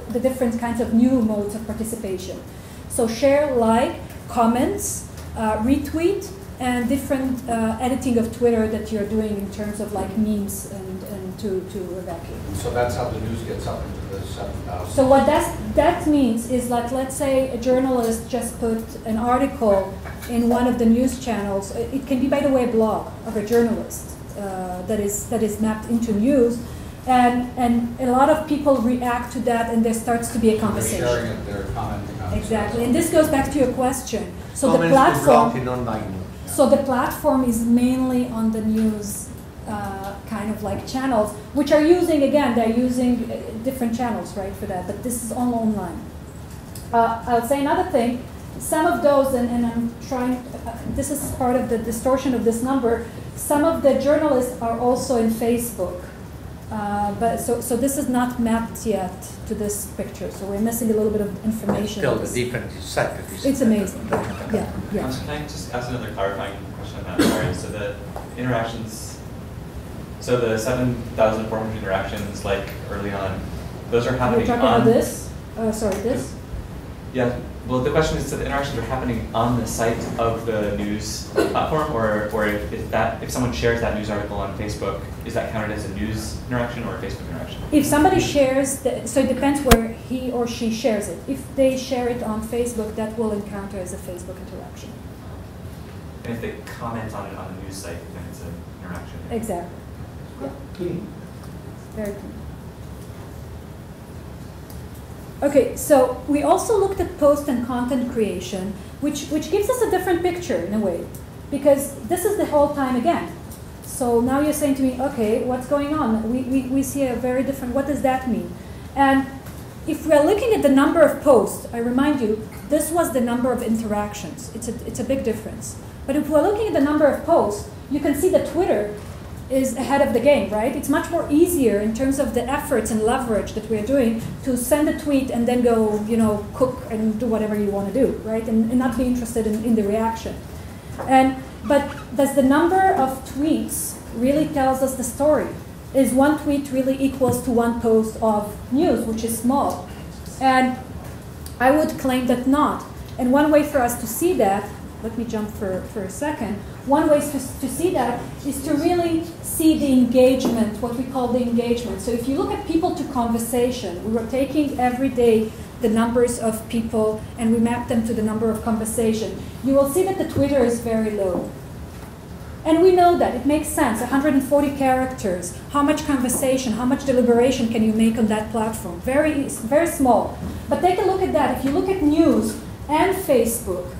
the different kinds of new modes of participation. So share, like, comments, retweet, and different editing of Twitter that you're doing in terms of like memes and to evacuate. So that's how the news gets up into the 7,000. So what that means is like, let's say a journalist just put an article in one of the news channels. It can be, by the way, a blog of a journalist that is mapped into news, and a lot of people react to that, and there starts to be a conversation. They're sharing it, they're commenting on it. Exactly, and this goes back to your question. So the Comments to block platform. in online news. So the platform is mainly on the news kind of like channels, which are using, again, they're using different channels, right, for that, but this is all online. I'll say another thing, some of those, and I'm trying, this is part of the distortion of this number, some of the journalists are also in Facebook. But so this is not mapped yet to this picture, so we're missing a little bit of information. Still, the difference is separate. It's amazing. Yeah. Can I just ask another clarifying question on that? Sorry. So the interactions, so the 7,400 interactions, like early on, those are happening You're talking about this? Sorry, this? Yeah. Well, the question is, so the interactions are happening on the site of the news platform, or if someone shares that news article on Facebook, is that counted as a news interaction or a Facebook interaction? If somebody shares, so it depends where he or she shares it. If they share it on Facebook, that will encounter as a Facebook interaction. And if they comment on it on the news site, then it's an interaction. Exactly. Yeah. Very clean. Okay, so we also looked at post and content creation, which gives us a different picture in a way, because this is the whole time again. So now you're saying to me, okay, what's going on? We see a very different, what does that mean? And if we're looking at the number of posts, I remind you, this was the number of interactions. It's a big difference. But if we're looking at the number of posts, you can see that Twitter is ahead of the game, right? It's much more easier in terms of the efforts and leverage that we're doing to send a tweet and then go, cook and do whatever you want to do, right? And not be interested in the reaction. But does the number of tweets really tells us the story? Is one tweet really equals to one post of news, which is small? And I would claim that not. And one way for us to see that, let me jump for a second. One way to see that is to really see the engagement, what we call the engagement. So if you look at people to conversation, we were taking every day the numbers of people and we mapped them to the number of conversation. You will see that the Twitter is very low. And we know that, it makes sense, 140 characters, how much conversation, how much deliberation can you make on that platform? Very, very small. But take a look at that. If you look at news and Facebook,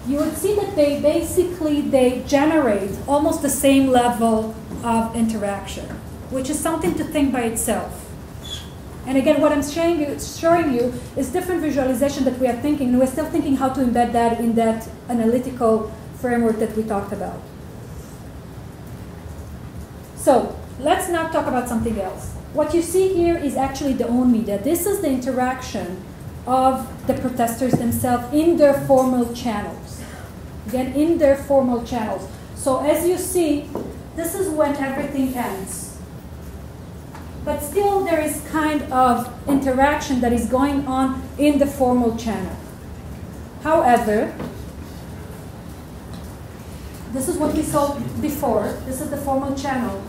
you would see that they generate almost the same level of interaction, which is something to think by itself. And again, what I'm showing you is different visualization that we are thinking, and we're still thinking how to embed that in that analytical framework that we talked about. So let's now talk about something else. What you see here is actually the own media. This is the interaction of the protesters themselves in their formal channels. Again, in their formal channels. So as you see, this is when everything ends. But still there is kind of interaction that is going on in the formal channel. However, this is what we saw before. This is the formal channel.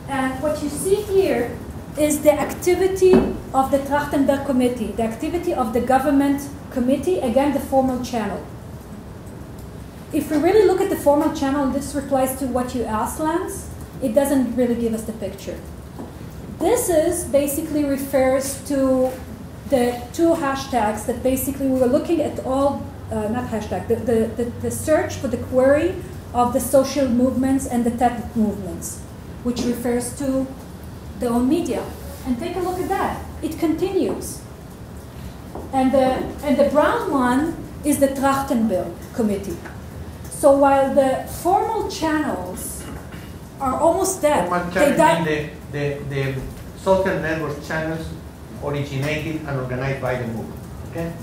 And what you see here is the activity of the Trachtenberg Committee, the activity of the government committee, again, the formal channel. If we really look at the formal channel, and this replies to what you asked, Lance, it doesn't really give us the picture. This is basically refers to the two hashtags that basically we were looking at all, not hashtag, the search for the query of the social movements and the tech movements, which refers to the own media. And take a look at that. It continues. And the brown one is the Trachtenberg Committee. So while the formal channels are almost dead, the social network channels originated and organized by the movement. Okay?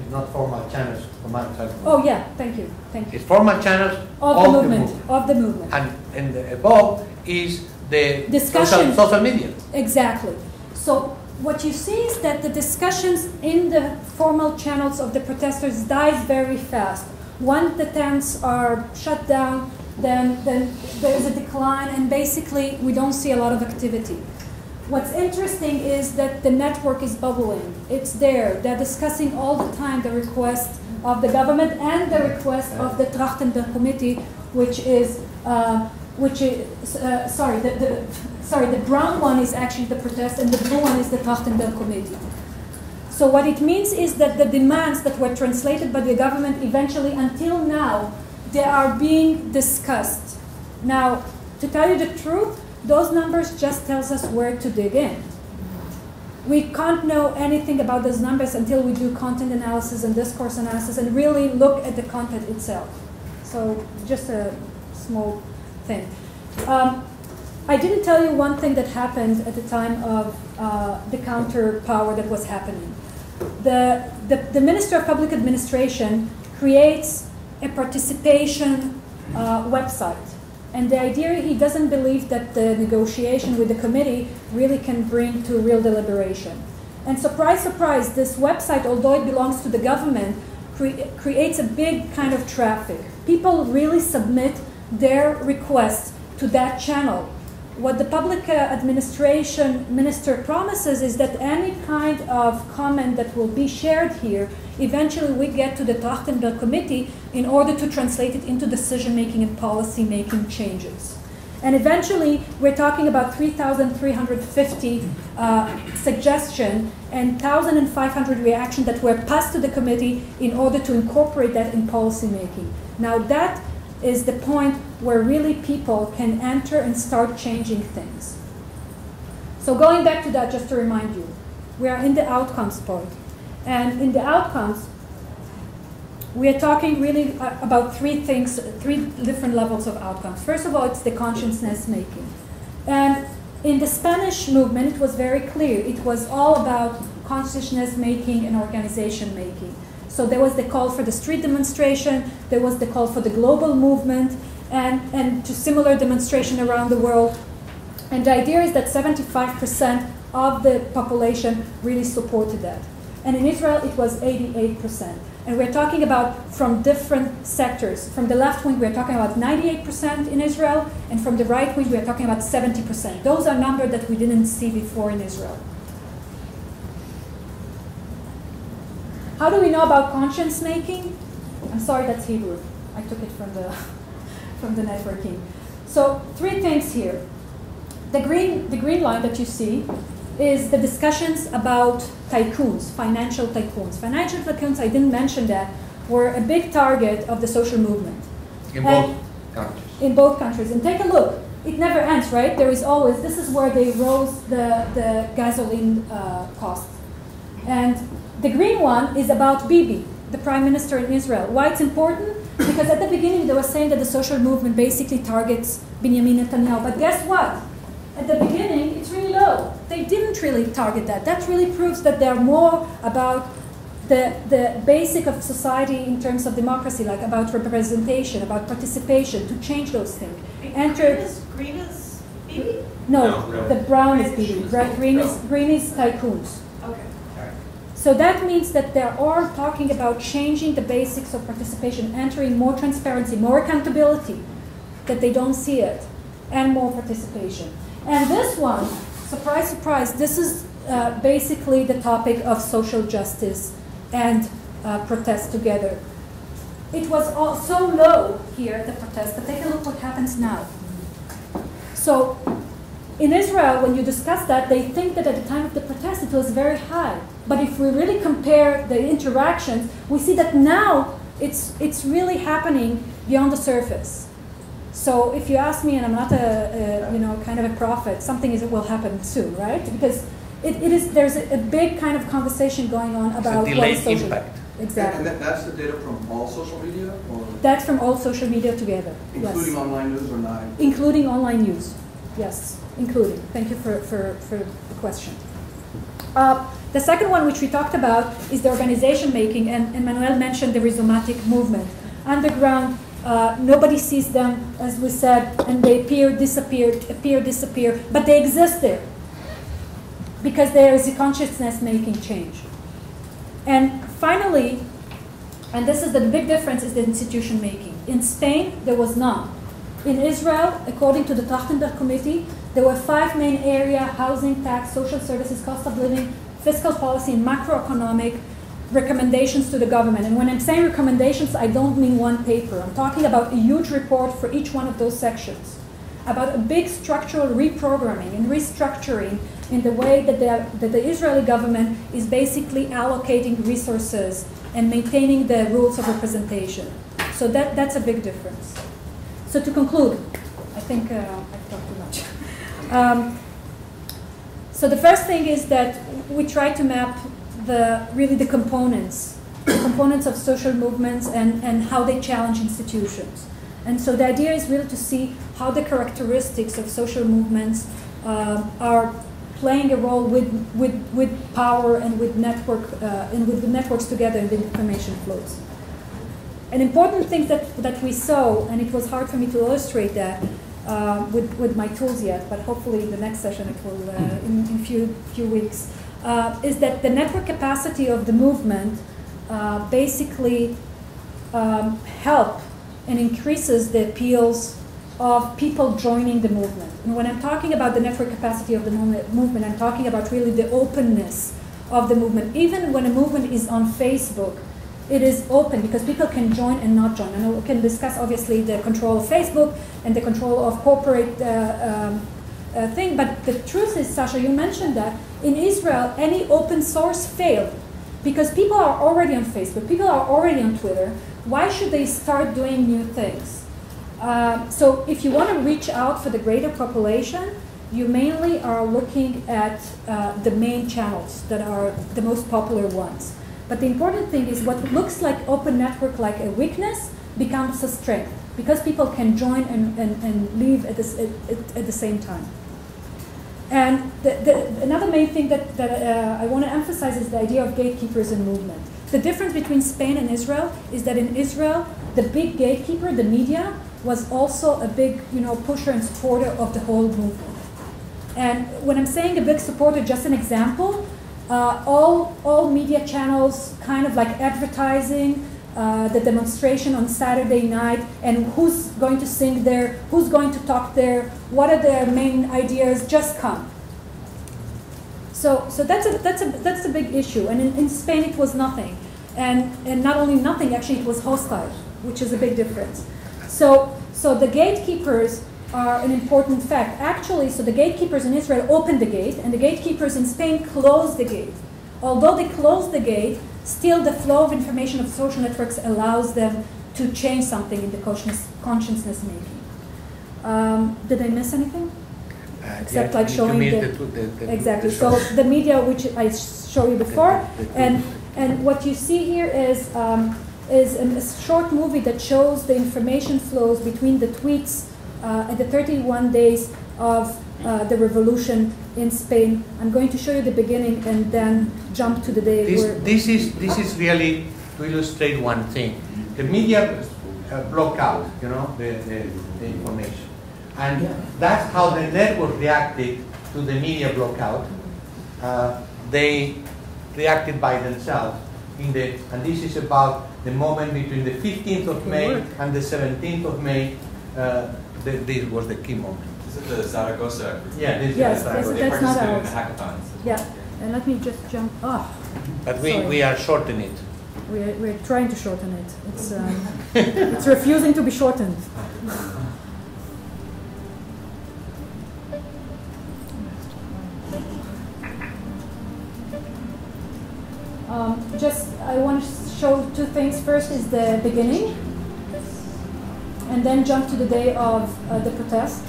It's not formal channels from outside. Oh yeah, thank you, thank you. It's formal channels Of the movement, of the movement. And the above is the Discussion. social media. Exactly. So what you see is that the discussions in the formal channels of the protesters dies very fast. Once the tents are shut down, then there's a decline, and basically we don't see a lot of activity. What's interesting is that the network is bubbling. It's there. They're discussing all the time the request of the government and the request of the Trachtenberg Committee, which is the brown one is actually the protest, and the blue one is the Trachtenberg Committee. So what it means is that the demands that were translated by the government eventually, until now, they are being discussed. Now, to tell you the truth, those numbers just tells us where to dig in. We can't know anything about those numbers until we do content analysis and discourse analysis and really look at the content itself. So just a small thing. I didn't tell you one thing that happened at the time of the counter power that was happening. The Minister of Public Administration creates a participation website. And the idea, he doesn't believe that the negotiation with the committee really can bring to real deliberation. And surprise, surprise, this website, although it belongs to the government, creates a big kind of traffic. People really submit their requests to that channel. What the public administration minister promises is that any kind of comment that will be shared here, eventually we get to the Trachtenberg Committee in order to translate it into decision-making and policy-making changes. And eventually, we're talking about 3,350 suggestions and 1,500 reactions that were passed to the committee in order to incorporate that in policy-making. Now that is the point where really people can enter and start changing things. So going back to that, just to remind you, we are in the outcomes part. And in the outcomes, we are talking really about three things, three different levels of outcomes. First of all, it's the consciousness making. And in the Spanish movement, it was very clear. It was all about consciousness making and organization making. So there was the call for the street demonstration, there was the call for the global movement, and to similar demonstration around the world. And the idea is that 75% of the population really supported that. And in Israel, it was 88%. And we're talking about from different sectors. From the left wing, we're talking about 98% in Israel, and from the right wing, we're talking about 70%. Those are numbers that we didn't see before in Israel. How do we know about conscience making? I'm sorry, that's Hebrew. I took it from the networking. So three things here. The green line that you see is the discussions about tycoons, financial tycoons. Financial tycoons, I didn't mention that, were a big target of the social movement. In both countries. In both countries. And take a look. It never ends, right? There is always, this is where they rose the gasoline cost. And the green one is about Bibi, the prime minister in Israel. Why it's important? Because at the beginning they were saying that the social movement basically targets Benjamin Netanyahu. But guess what? At the beginning, it's really low. They didn't really target that. That really proves that they're more about the basic of society in terms of democracy, like about representation, about participation, to change those things. Green is Bibi? No, the brown is Bibi. Green is tycoons. Okay. So that means that they are all talking about changing the basics of participation, entering more transparency, more accountability, that they don't see it, and more participation. And this one, surprise, surprise, this is basically the topic of social justice and protest together. It was all so low here at the protest, but take a look what happens now. So in Israel, when you discuss that, they think that at the time of the protest it was very high. But if we really compare the interactions, we see that now it's really happening beyond the surface. So if you ask me, and I'm not kind of a prophet, something will happen soon, right? Because there's a big kind of conversation going on about what is social. Impact. Exactly. And that's the data from all social media? Or That's from all social media together. including Yes. online news or not? Including online news. Yes, including. Thank you for the question. The second one, which we talked about, is the organization making, and Manuel mentioned the rhizomatic movement. Underground, nobody sees them, as we said, and they appear, disappear, but they exist there because there is a consciousness making change. And finally, and this is the big difference, is the institution making. In Spain, there was none. In Israel, according to the Trachtenberg Committee, there were 5 main areas: housing, tax, social services, cost of living, fiscal policy, and macroeconomic recommendations to the government. And when I'm saying recommendations, I don't mean one paper. I'm talking about a huge report for each one of those sections, about a big structural reprogramming and restructuring in the way that the Israeli government is basically allocating resources and maintaining the rules of representation. So that's a big difference. So to conclude, I think I've talked too much. So the first thing is that we try to map the components of social movements and how they challenge institutions. And so the idea is really to see how the characteristics of social movements are playing a role with power and with networks together in the information flows. An important thing that we saw, and it was hard for me to illustrate that with my tools yet, but hopefully in the next session it will in few weeks, is that the network capacity of the movement basically help and increases the appeals of people joining the movement. And when I'm talking about the network capacity of the movement, I'm talking about really the openness of the movement. Even when a movement is on Facebook, it is open because people can join and not join. And we can discuss obviously the control of Facebook and the control of corporate thing, but the truth is, Sasha, you mentioned that in Israel, any open source failed because people are already on Facebook, people are already on Twitter. Why should they start doing new things? So if you want to reach out for the greater population, you mainly are looking at the main channels that are the most popular ones. But the important thing is what looks like open network like a weakness becomes a strength because people can join and leave at the same time. And another main thing that I want to emphasize is the idea of gatekeepers and movement. The difference between Spain and Israel is that in Israel, the big gatekeeper, the media, was also a big pusher and supporter of the whole movement. And when I'm saying a big supporter, just an example, all media channels kind of like advertising the demonstration on Saturday night and who's going to sing there, who's going to talk there, what are their main ideas, just come. So that's a big issue. And in Spain it was nothing. And not only nothing, actually it was hostile, which is a big difference. So the gatekeepers are an important fact. Actually, so the gatekeepers in Israel opened the gate, and the gatekeepers in Spain closed the gate. Although they closed the gate, still the flow of information of social networks allows them to change something in the consciousness making. Did I miss anything? Except like showing exactly. So the media, which I showed you before, and what you see here is a short movie that shows the information flows between the tweets at the 31 days of the revolution in Spain. I'm going to show you the beginning and then jump to the day where... This is really to illustrate one thing. The media block out, the information. And that's how the network reacted to the media block out. They reacted by themselves. And this is about the moment between the 15th of May and the 17th of May. This was the key moment. This is the Zaragoza group. Yeah, this yes, is Zaragoza. They participated in the hackathons. Yeah, and let me just jump. But we are shortening it. We're trying to shorten it. It's it's refusing to be shortened. I want to show two things. First is the beginning, and then jump to the day of the protest.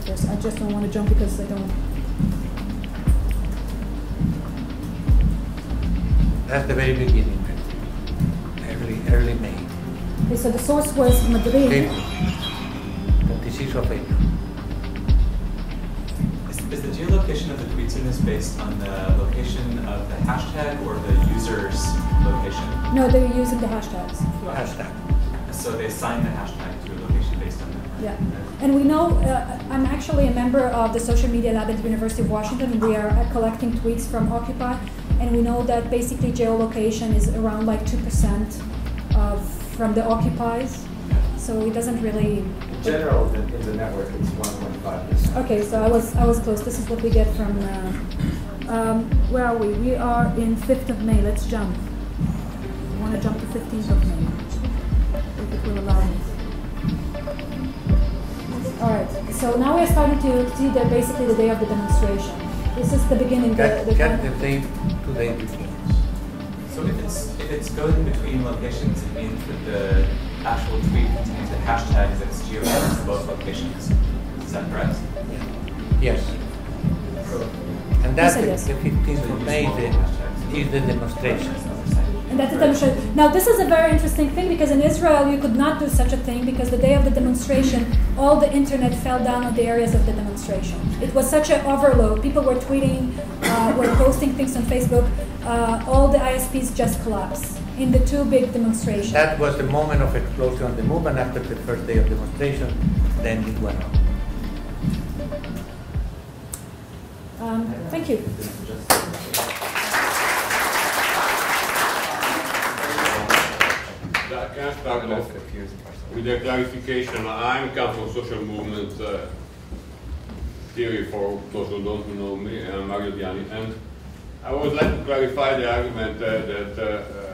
First, I just don't want to jump because I don't. That's the very beginning, early May. Okay, so the source was Madrid. 26th of April. Is the geolocation of the tweet soonest based on the location of the hashtag or the user's location? No, they're using the hashtags. Yeah. Hashtag. So they assign the hashtag to a location based on that. Yeah, and we know, I'm actually a member of the social media lab at the University of Washington. We are collecting tweets from Occupy, and we know that basically geolocation is around like 2% from the occupies. So it doesn't really. In general, in the network, it's 1.5%. Okay, so I was close. This is what we get from. Where are we? We are in 5th of May. Let's jump. I want to jump to 15th of May, if it will allow me. All right. So now we're starting to see basically the day of the demonstration. This is the beginning. Get the day today begins. So if it's going between locations, it means that the actual tweet contains the hashtags that's geotagged to both locations. Is that correct? Yes. And that's Yes, the 15th of May is the demonstration. And that's the demonstration. Now, this is a very interesting thing because in Israel you could not do such a thing because the day of the demonstration, all the internet fell down on the areas of the demonstration. It was such an overload. People were tweeting, were posting things on Facebook. All the ISPs just collapsed in the two big demonstrations. That was the moment of explosion of the movement after the first day of demonstration. Then it went on. Thank you. Can I start off with a clarification? I'm come from social movement theory for those who don't know me, and I'm Mario Diani. And I would like to clarify the argument that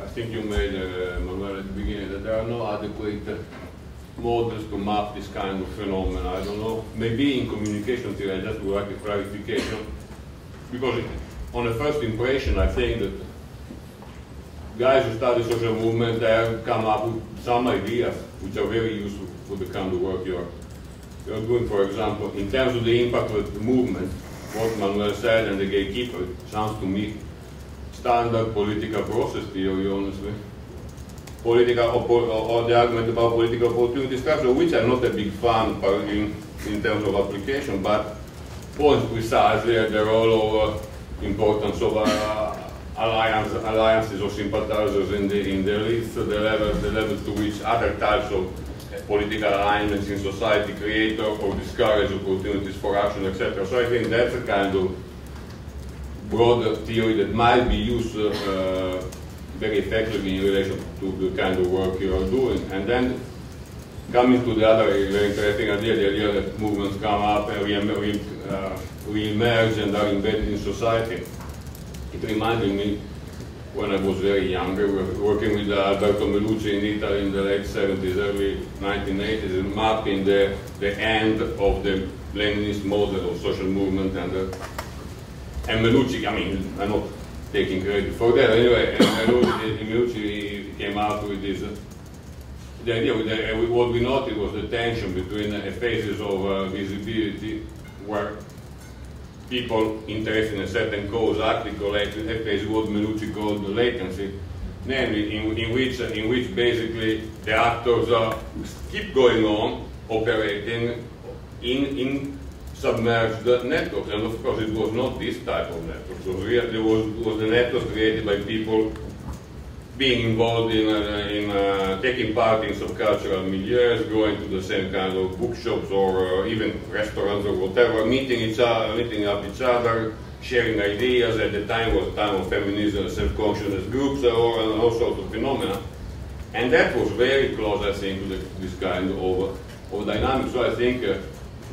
I think you made, Manuel, at the beginning, that there are no adequate models to map this kind of phenomena. I don't know, maybe in communication theory, I just would like a clarification. Because on a first impression, I think that guys who study social movement have come up with some ideas which are very useful for the kind of work you're doing. For example, in terms of the impact of the movement, what Manuel said and the gatekeeper sounds to me standard political process theory, honestly. Political or the argument about political opportunity structure, which I'm not a big fan in terms of application, but points precisely at the role of importance of alliances or sympathizers in the elites, the level to which other types of political alignments in society create or discourage opportunities for action, etc. So I think that's a kind of broader theory that might be used very effectively in relation to the kind of work you are doing. And then coming to the other very interesting idea, the idea that movements come up and re-emerge and are embedded in society. It reminded me when I was very young, we were working with Alberto Melucci in Italy in the late 70s, early 1980s, and mapping the end of the Leninist model of social movement. And Melucci, I mean, I'm not taking credit for that. Anyway, Melucci came out with this, the idea, what we noted was the tension between phases of visibility where people interested in a certain cause actually collect a phase what Melucci called the latency, namely in which basically the actors keep going on operating in submerged networks, and of course it was not this type of network. So it was the network created by people being involved in taking part in subcultural milieus, going to the same kind of bookshops or even restaurants or whatever, meeting up each other, sharing ideas. At the time was a time of feminism, self-consciousness groups, or all sorts of phenomena. And that was very close, I think, to this kind of dynamic. So I think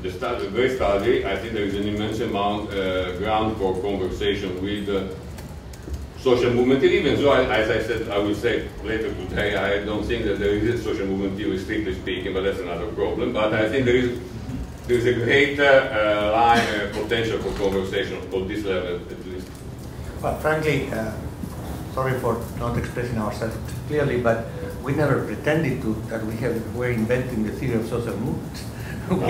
the study, I think there is an immense amount ground for conversation with social movement, even though, as I said, I will say later today, I don't think that there is a social movement theory, strictly speaking, but that's another problem. But I think there is a great potential for conversation on this level, at least. Well, frankly, sorry for not expressing ourselves clearly, but we never pretended that we're inventing the theory of social movements. We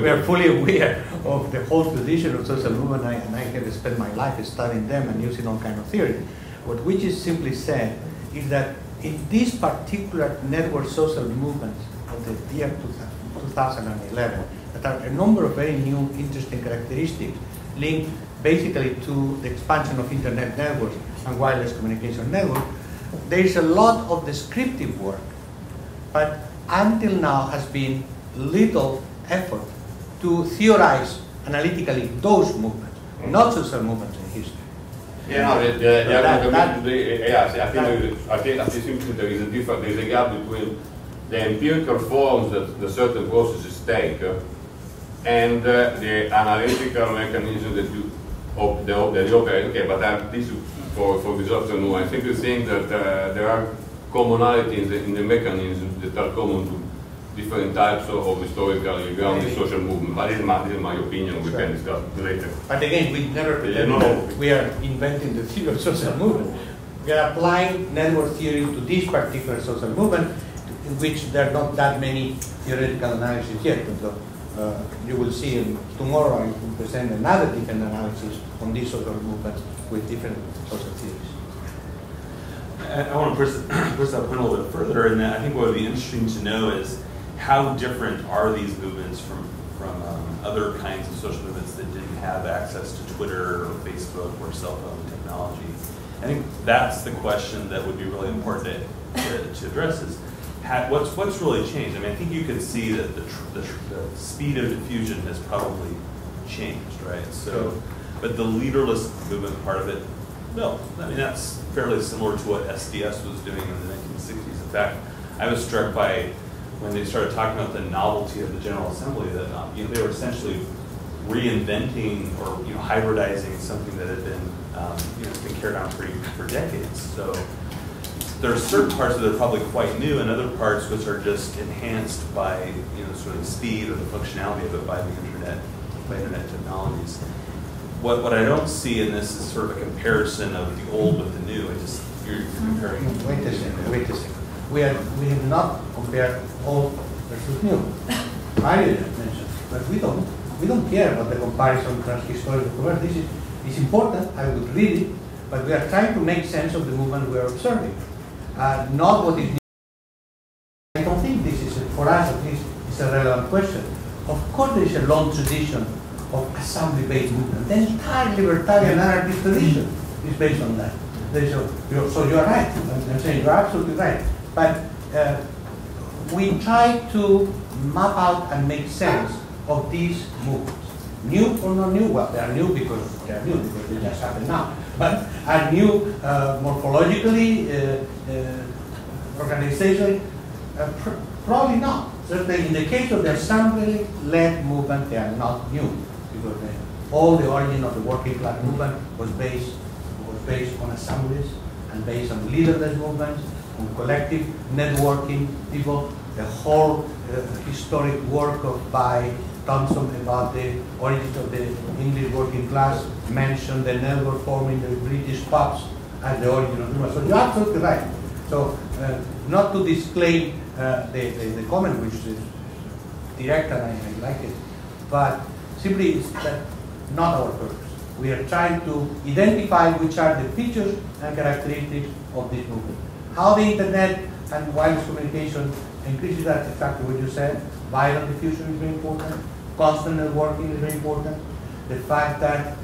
are fully aware of the whole tradition of social movement, and I have spent my life studying them and using all kinds of theory. What we just simply said is that in these particular network social movements of the year 2011 that are a number of very new, interesting characteristics linked basically to the expansion of internet networks and wireless communication networks. There is a lot of descriptive work, but until now has been little effort to theorize analytically those movements, not social movements in history. Yeah, I think simply there is a difference. There is a gap between the empirical forms that the certain processes take and the analytical mechanism that you operate. Okay, but this for this afternoon, I simply think that there are commonalities in the mechanisms that are common to different types of historically grounded social movement. But this is my opinion. We can discuss it later. But again, we never pretend that we are inventing the theory of social movement. We are applying network theory to this particular social movement, in which there are not that many theoretical analyses yet. So, you will see tomorrow I will present another different analysis on these social movements with different social theories. I want to push that point a little bit further, and I think what would be interesting to know is how different are these movements from other kinds of social movements that didn't have access to Twitter or Facebook or cell phone technology. I think that's the question that would be really important to address is what's really changed. I mean, I think you could see that the speed of diffusion has probably changed, right? So, but the leaderless movement part of it, no. I mean, that's fairly similar to what SDS was doing in the 1960s. In fact, I was struck by when they started talking about the novelty of the General Assembly, that they were essentially reinventing or hybridizing something that had been been carried on for decades. So there are certain parts that are probably quite new, and other parts which are just enhanced by sort of the speed or the functionality of it by the internet technologies. What I don't see in this is sort of a comparison of the old with the new. You're comparing. Wait a second. We have not compared old versus new. I didn't mention, but we don't care about the comparison transhistorical. This is important. I would read it, but we are trying to make sense of the movement we are observing, not what is new. I don't think this is for us at least is a relevant question. Of course, there is a long tradition of assembly-based movement. The entire libertarian anarchist tradition is based on that. So you are right. I'm saying you're absolutely right. But we try to map out and make sense of these movements. New or not new? Well, they are new because they just happen now. But are new morphologically, organizationally? Probably not. Certainly in the case of the assembly-led movement, they are not new. Because all the origin of the working class movement was based on assemblies and based on leaderless movements, on collective networking people. The whole historic work by Thompson about the origins of the English working class mentioned the network forming the British pubs as the origin of the movement. So you're absolutely right. So not to disclaim the comment, which is direct and I like it, but simply it's not our purpose. We are trying to identify which are the features and characteristics of this movement. How the internet and wireless communication increases that, exactly what you said. Viral diffusion is very important. Constant networking is very important. The fact that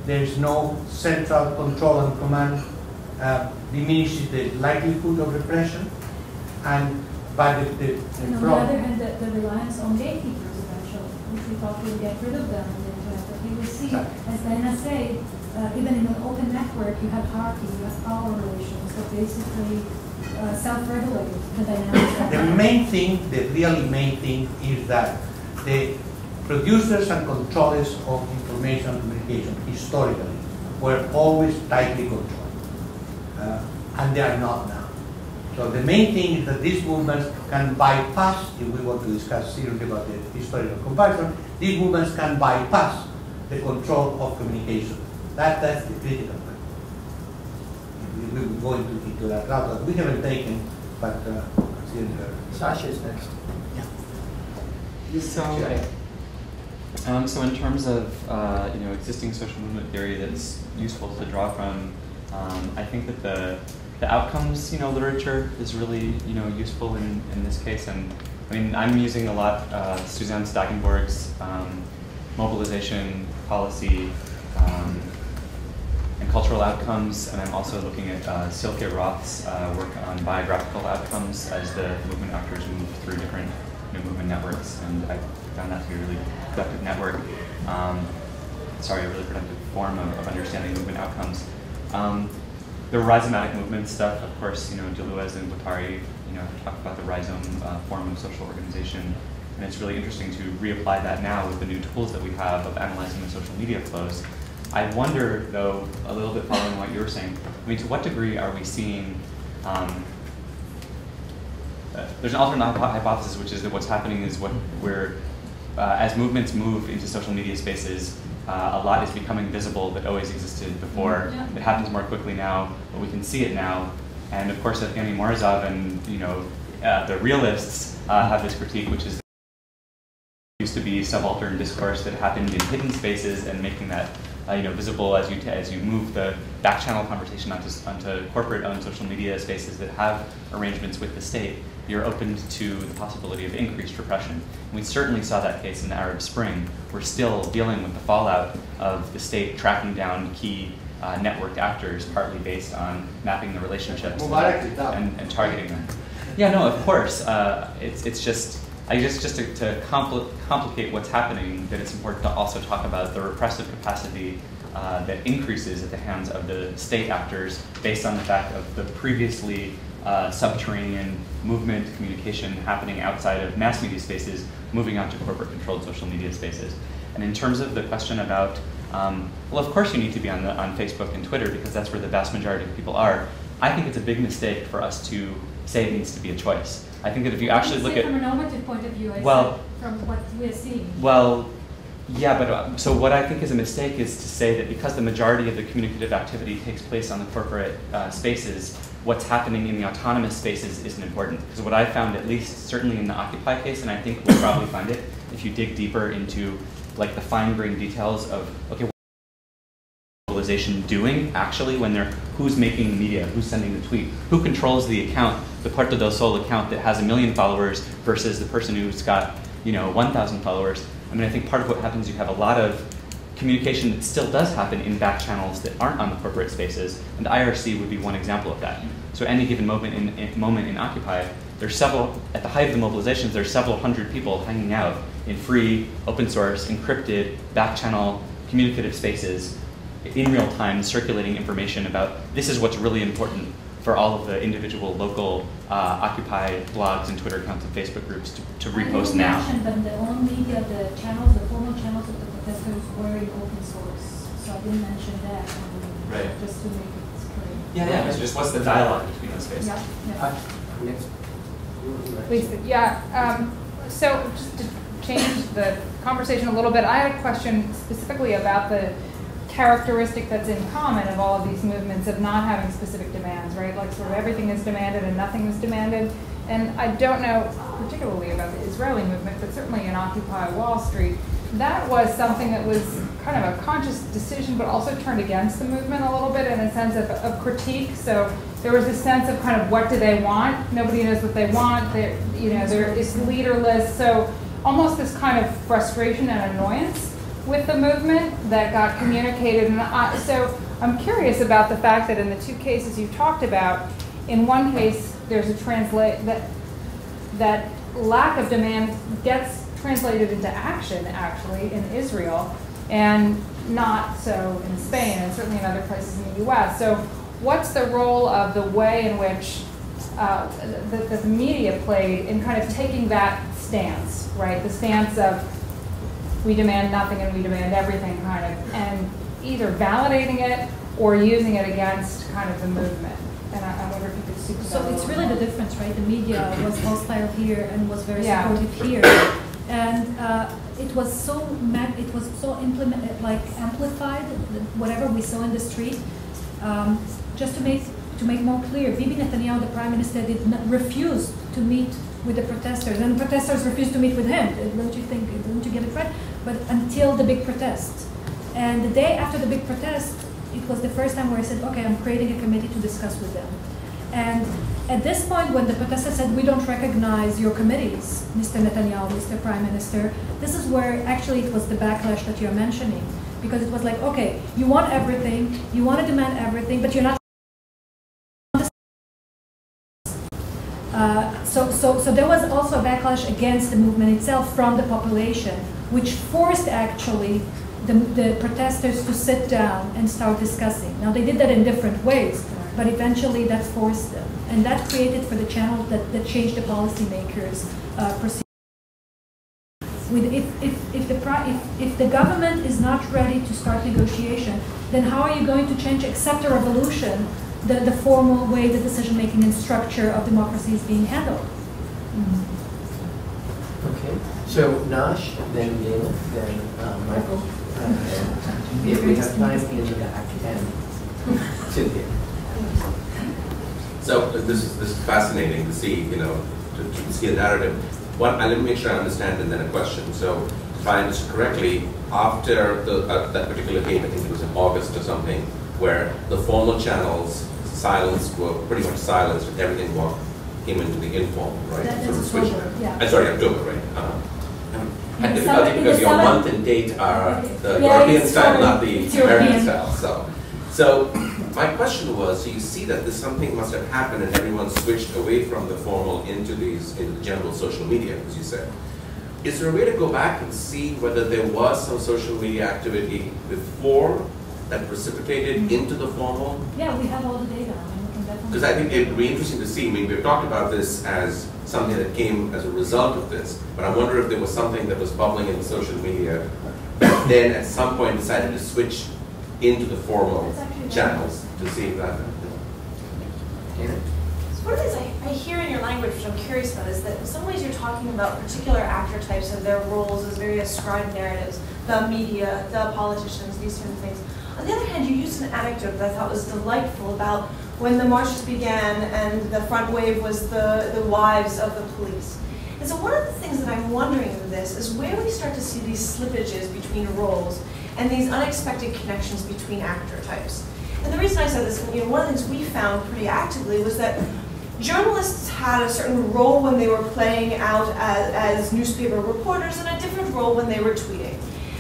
there is no central control and command diminishes the likelihood of repression. And by and on the other hand, the reliance on gatekeepers eventually, which we thought we would get rid of them on the internet. But you will see, as the NSA, even in an open network, you have hierarchy, you have power relations that basically self-regulate the dynamics. The main thing, the really main thing, is that the producers and controllers of information and communication historically were always tightly controlled, and they are not now. So the main thing is that these movements can bypass, if we want to discuss seriously about the historical comparison, these movements can bypass the control of communication. That's the critical point. We will go into that route that we haven't taken, but Sasha is next. Yeah. So in terms of existing social movement theory that's useful to draw from, I think that the outcomes literature is really useful in this case, and I mean, I'm using a lot Suzanne Stagenborg's mobilization policy and cultural outcomes, and I'm also looking at Silke Roth's work on biographical outcomes as the movement actors move through different movement networks, and I found that to be a really productive network. A really productive form of understanding movement outcomes. The rhizomatic movement stuff, of course, Deleuze and Guattari, talk about the rhizome form of social organization, and it's really interesting to reapply that now with the new tools that we have of analyzing the social media flows. I wonder, though, a little bit following what you were saying, I mean, to what degree are we seeing, there's an alternate hypothesis, which is that what's happening is as movements move into social media spaces, a lot is becoming visible that always existed before. Yeah. It happens more quickly now, but we can see it now. And of course, Evgeny Morozov and the realists have this critique, which is used to be subaltern discourse that happened in hidden spaces, and making that visible as you move the back channel conversation onto corporate-owned social media spaces that have arrangements with the state. You're open to the possibility of increased repression. And we certainly saw that case in the Arab Spring. We're still dealing with the fallout of the state tracking down key networked actors, partly based on mapping the relationships and targeting them. Yeah, no, of course. It's just to complicate what's happening, that it's important to also talk about the repressive capacity that increases at the hands of the state actors based on the fact of the previously subterranean movement communication happening outside of mass media spaces, moving out to corporate-controlled social media spaces. And in terms of the question about, well, of course you need to be on Facebook and Twitter because that's where the vast majority of people are. I think it's a big mistake for us to say it needs to be a choice. I think that if you actually look at... From a normative point of view, I well, said from what we're seeing. Well, yeah, but so what I think is a mistake is to say that because the majority of the communicative activity takes place on the corporate spaces, what's happening in the autonomous spaces isn't important. Because what I found, at least certainly in the Occupy case, and I think we'll probably find it if you dig deeper into like the fine-grained details of, okay, mobilization doing actually when who's making the media, who's sending the tweet, who controls the account, the Puerto del Sol account that has 1 million followers versus the person who's got 1,000 followers. I mean, I think part of what happens, you have a lot of communication that still does happen in back channels that aren't on the corporate spaces, and IRC would be one example of that. So any given moment in Occupy, there's several, at the height of the mobilizations, there's several hundred people hanging out in free, open source, encrypted, back channel, communicative spaces in real time, circulating information about this is what's really important for all of the individual local Occupy blogs and Twitter accounts and Facebook groups to repost now. I mentioned that the own media, the channels, the formal channels of the protesters were in open source, so I didn't mention that. Right. Just to make it clear. Yeah. It's just what's the dialogue between those spaces? Yeah. Lisa, yeah. So just to change the conversation a little bit, I had a question specifically about the characteristic that's in common of all of these movements of not having specific demands, right? Like sort of everything is demanded and nothing is demanded. And I don't know particularly about the Israeli movement, but certainly in Occupy Wall Street, that was something that was kind of a conscious decision, but also turned against the movement a little bit in a sense of critique. So there was a sense of kind of what do they want? Nobody knows what they want. It's leaderless. So almost this kind of frustration and annoyance with the movement that got communicated. And so I'm curious about the fact that in the two cases you talked about, in one case there's a that lack of demand gets translated into action actually in Israel, and not so in Spain, and certainly in other places in the US. So what's the role of the way in which the media played in kind of taking that stance, right? The stance of we demand nothing and we demand everything kind of, and either validating it or using it against kind of the movement. And I wonder if you could speak to that. So it's really the difference, right? The media was hostile here and was very supportive here. And it was so amplified, whatever we saw in the street. Just to make more clear, Bibi Netanyahu, the prime minister, refused to meet with the protesters, and the protesters refused to meet with him. Don't you get it right? But until the big protest. And the day after the big protest, it was the first time where I said, okay, I'm creating a committee to discuss with them. And at this point, when the protesters said, we don't recognize your committees, Mr. Netanyahu, Mr. Prime Minister, this is where actually it was the backlash that you're mentioning. Because it was like, okay, you want everything, you want to demand everything, but you're not. So there was also a backlash against the movement itself from the population, which forced actually the protesters to sit down and start discussing. Now they did that in different ways, but eventually that forced them. And that created for the channel that changed the policymakers' procedure. If the government is not ready to start negotiation, then how are you going to change, except a revolution, the formal way the decision-making and structure of democracy is being handled? Okay, so Nash, then Galen, then Michael, and if we have time in the back, and Cynthia. So this is fascinating to see, you know, to see a narrative. Let me make sure I understand and then a question. So if I understood correctly, after that particular game, I think it was in August or something, where the formal channels were pretty much silenced, and everything came into the informal, right? That sort of is switch. October, yeah. I'm sorry, October, right? I had In the difficulty summer- because in the your summer- month and date are the Yeah, European it's style, sorry, not the it's American European. style. So my question was, so you see that something must have happened and everyone switched away from the formal into the general social media, as you said. Is there a way to go back and see whether there was some social media activity before that precipitated into the formal? Yeah, we have all the data. I mean, we can definitely. Because I think it would be interesting to see. I mean, we've talked about this as something that came as a result of this, but I wonder if there was something that was bubbling in the social media that then at some point decided to switch into the formal channels to see if that. So one of the things I hear in your language, which I'm curious about, is that in some ways you're talking about particular actor types and their roles as very ascribed narratives, the media, the politicians, these sort of things. On the other hand, you used an anecdote that I thought was delightful about when the marches began and the front wave was the wives of the police. And so one of the things that I'm wondering with this is where we start to see these slippages between roles and these unexpected connections between actor types. And the reason I said this, you know, one of the things we found pretty actively was that journalists had a certain role when they were playing out as newspaper reporters and a different role when they were tweeting.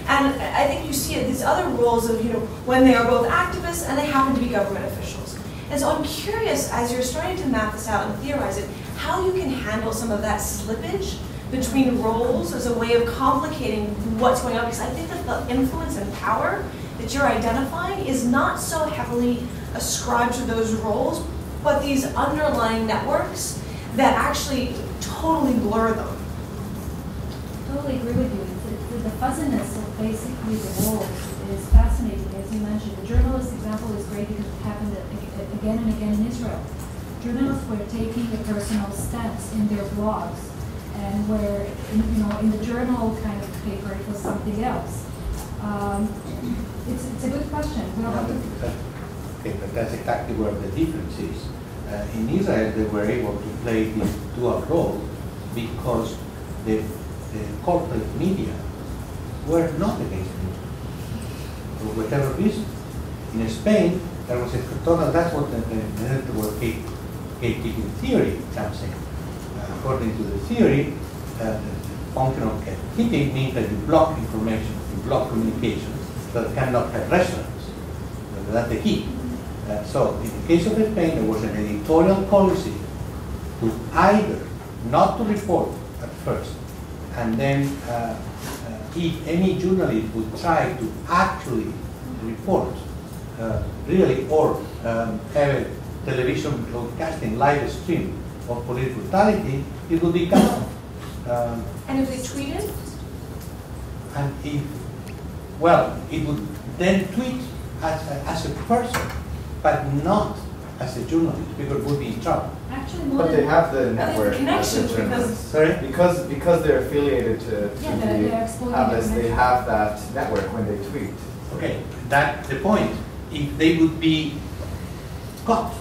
And I think you see these other roles of, you know, when they are both activists and they happen to be government officials. And so I'm curious, as you're starting to map this out and theorize it, how you can handle some of that slippage between roles as a way of complicating what's going on. Because I think that the influence and power that you're identifying is not so heavily ascribed to those roles, but these underlying networks that actually totally blur them. Totally agree with you. The fuzziness of basically the roles is fascinating. As you mentioned, the journalist example is great because it happened again and again in Israel. Journalists were taking a personal stance in their blogs, and where, in the journal kind of paper, it was something else. It's a good question. We'll have to. Okay, but that's exactly where the difference is. In Israel, they were able to play this dual role because the corporate media were not against it for whatever reason. In Spain, there was a total, that's what the network gatekeeping theory comes in. According to the theory, the function of gatekeeping means that you block information, you block communication that cannot have resonance. That's the key. So in the case of Spain, there was an editorial policy to either not to report at first, and then if any journalist would try to actually report, really, or have a television broadcasting live stream of police brutality, it would be cut off. And if they tweeted? And if, well, it would then tweet as a person, but not as a journalist, because it would be in trouble. Actually, but they have the network as a journalist. Sorry? Because they're affiliated to have this, they have that network when they tweet. Okay, that's the point. If they would be caught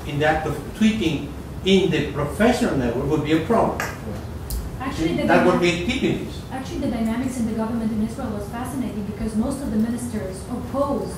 in the act of tweeting in the professional network, would be a problem. Actually, that would be keeping Actually, the dynamics in the government in Israel was fascinating because most of the ministers opposed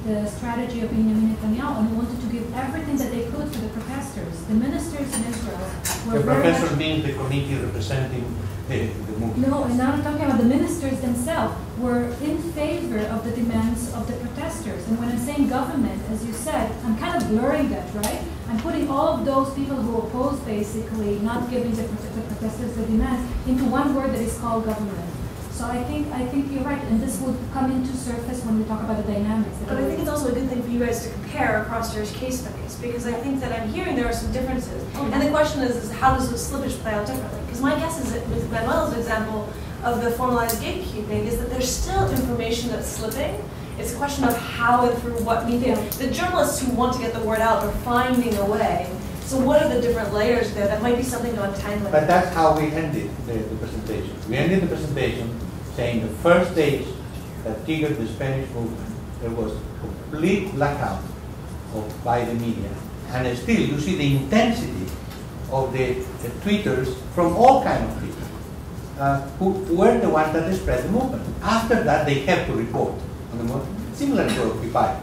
the strategy of Benjamin Netanyahu, and wanted to give everything that they could to the protesters. The ministers in Israel were The very professor much, means the committee representing the movement. no, and now I'm talking about the ministers themselves were in favor of the demands of the protesters. And when I'm saying government, as you said, I'm kind of blurring that, right? I'm putting all of those people who oppose basically not giving the protesters the demands into one word that is called government. So I think you're right, and this would come into surface when we talk about the dynamics. But I think it's also a good thing for you guys to compare across your case studies, because I think that I'm hearing there are some differences. And the question is how does the slippage play out differently? Because my guess is that with Manuel's example of the formalized gatekeeping is that there's still information that's slipping. It's a question of how and through what media. The journalists who want to get the word out are finding a way. So what are the different layers there? That might be something to untangle. But that's how we ended the presentation. We ended the presentation saying the first stage that triggered the Spanish movement, there was complete blackout by the media. And still, you see the intensity of the tweeters from all kinds of people who were the ones that spread the movement. After that, they have to report on the movement, similar to Occupy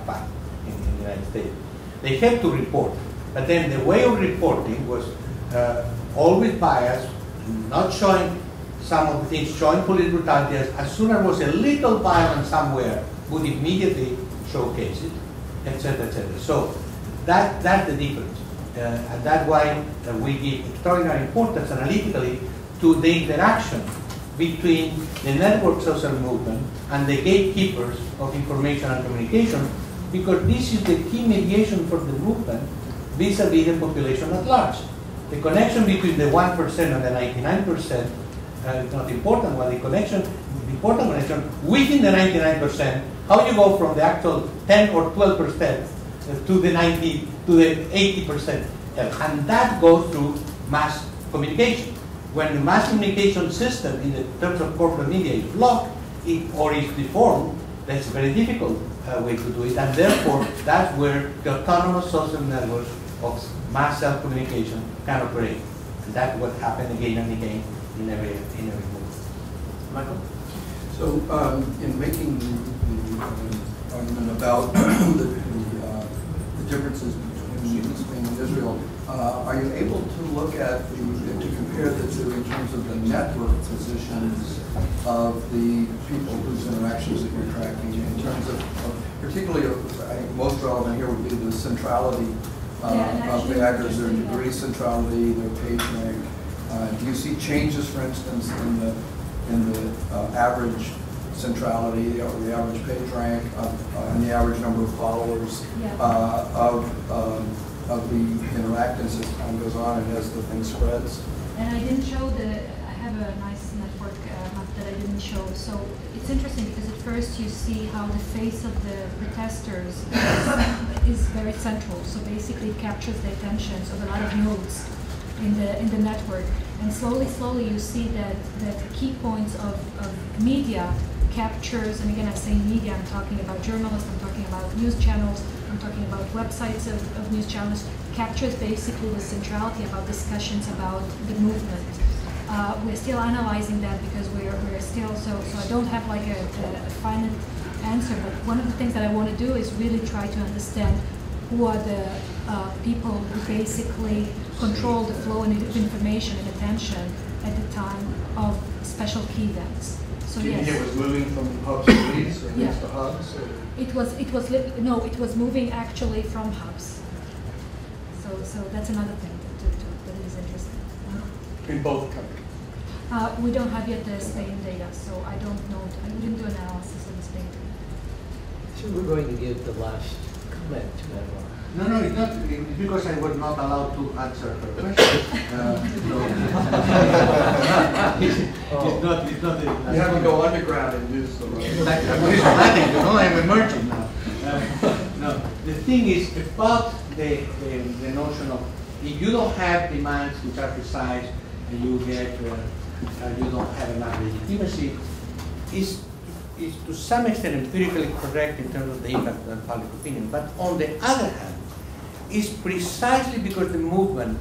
in the United States. They have to report. But then the way of reporting was always biased, not showing some of the things, showing police brutality. As soon as there was a little violence somewhere, would immediately showcase it, etc., etc. So that's the difference. And that's why we give extraordinary importance analytically to the interaction between the network social movement and the gatekeepers of information and communication, because this is the key mediation for the movement vis-a-vis the population at large. The connection between the 1% and the 99% is not important, but the important connection within the 99%, how you go from the actual 10 or 12% to the 80%. And that goes through mass communication. When the mass communication system in the terms of corporate media is blocked or is deformed, that's a very difficult way to do it. And therefore, that's where the autonomous social networks of mass self-communication can operate. And that's what happened again and again in every movement. Michael? So in making the argument about the differences between Spain and Israel, are you able to look at to compare the two in terms of the network positions of the people whose interactions that you're tracking, in terms of particularly, I think most relevant here would be the centrality of the actors, their degree centrality, their page rank. Do you see changes, for instance, in the average centrality or the average page rank and the average number of followers of the interactants as time goes on and as the thing spreads? And I didn't show I have a nice network map that I didn't show. So it's interesting because at first you see how the face of the protesters is very central. So basically it captures the attentions of a lot of nodes in the network. And slowly you see that the key points of media captures, and again I say media, I'm talking about journalists, I'm talking about news channels, I'm talking about websites of news channels, captures basically the centrality about discussions about the movement. We're still analyzing that because we're still, so I don't have like a final answer, but one of the things that I want to do is really try to understand who are the people who basically control the flow of information and attention at the time of special key events. So Do you yes. think it was moving from hubs to leads or leads to hubs? Or? It was moving actually from hubs. So that's another thing that is interesting. In both countries? We don't have yet the Spain data, so I don't know. I didn't do analysis of the Spain data. So we're going to give the last comment to Manuel. No, it's not. It's because I was not allowed to answer her question. It's not. You have to go underground and do some. I'm emerging now. No, the thing is about the notion of if you don't have demands which are precise and you don't have enough legitimacy, is to some extent empirically correct in terms of the impact on public opinion. But on the other hand, it's precisely because the movement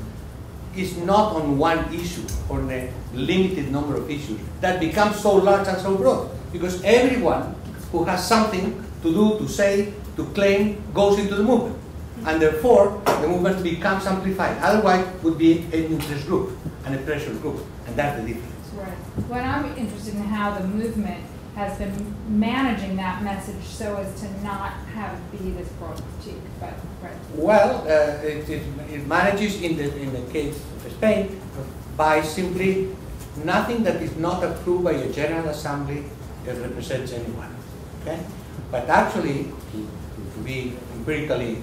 is not on one issue or on a limited number of issues that becomes so large and so broad. Because everyone who has something to do, to say, to claim goes into the movement. And therefore, the movement becomes amplified. Otherwise, it would be an interest group and a pressure group, and that's the difference. Right. Well, I'm interested in how the movement has been managing that message so as to not have it be this broad critique. But right. Well, it manages in the case of Spain by simply nothing that is not approved by a General Assembly that represents anyone. Okay, but actually, to be empirically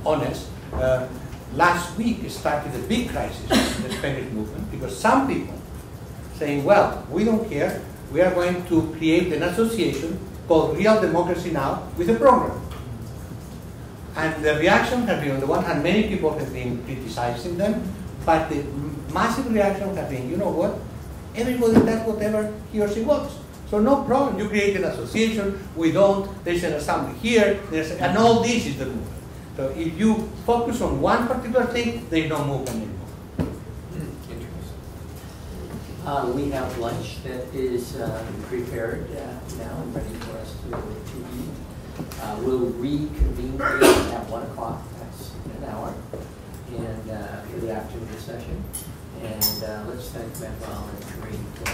honest, last week started a big crisis in the Spanish movement because some people saying, well, we don't care, we are going to create an association called Real Democracy Now! With a program. And the reaction has been, on the one hand, many people have been criticizing them, but the massive reaction has been, you know what, everybody does whatever he or she wants. So no problem, you create an association, we don't, there's an assembly here, and all this is the movement. So if you focus on one particular thing, there's no movement anymore. We have lunch that is prepared now and ready for us to eat. We'll reconvene at 1 o'clock, that's an hour, and for the afternoon session. And let's thank Manuel and Karine for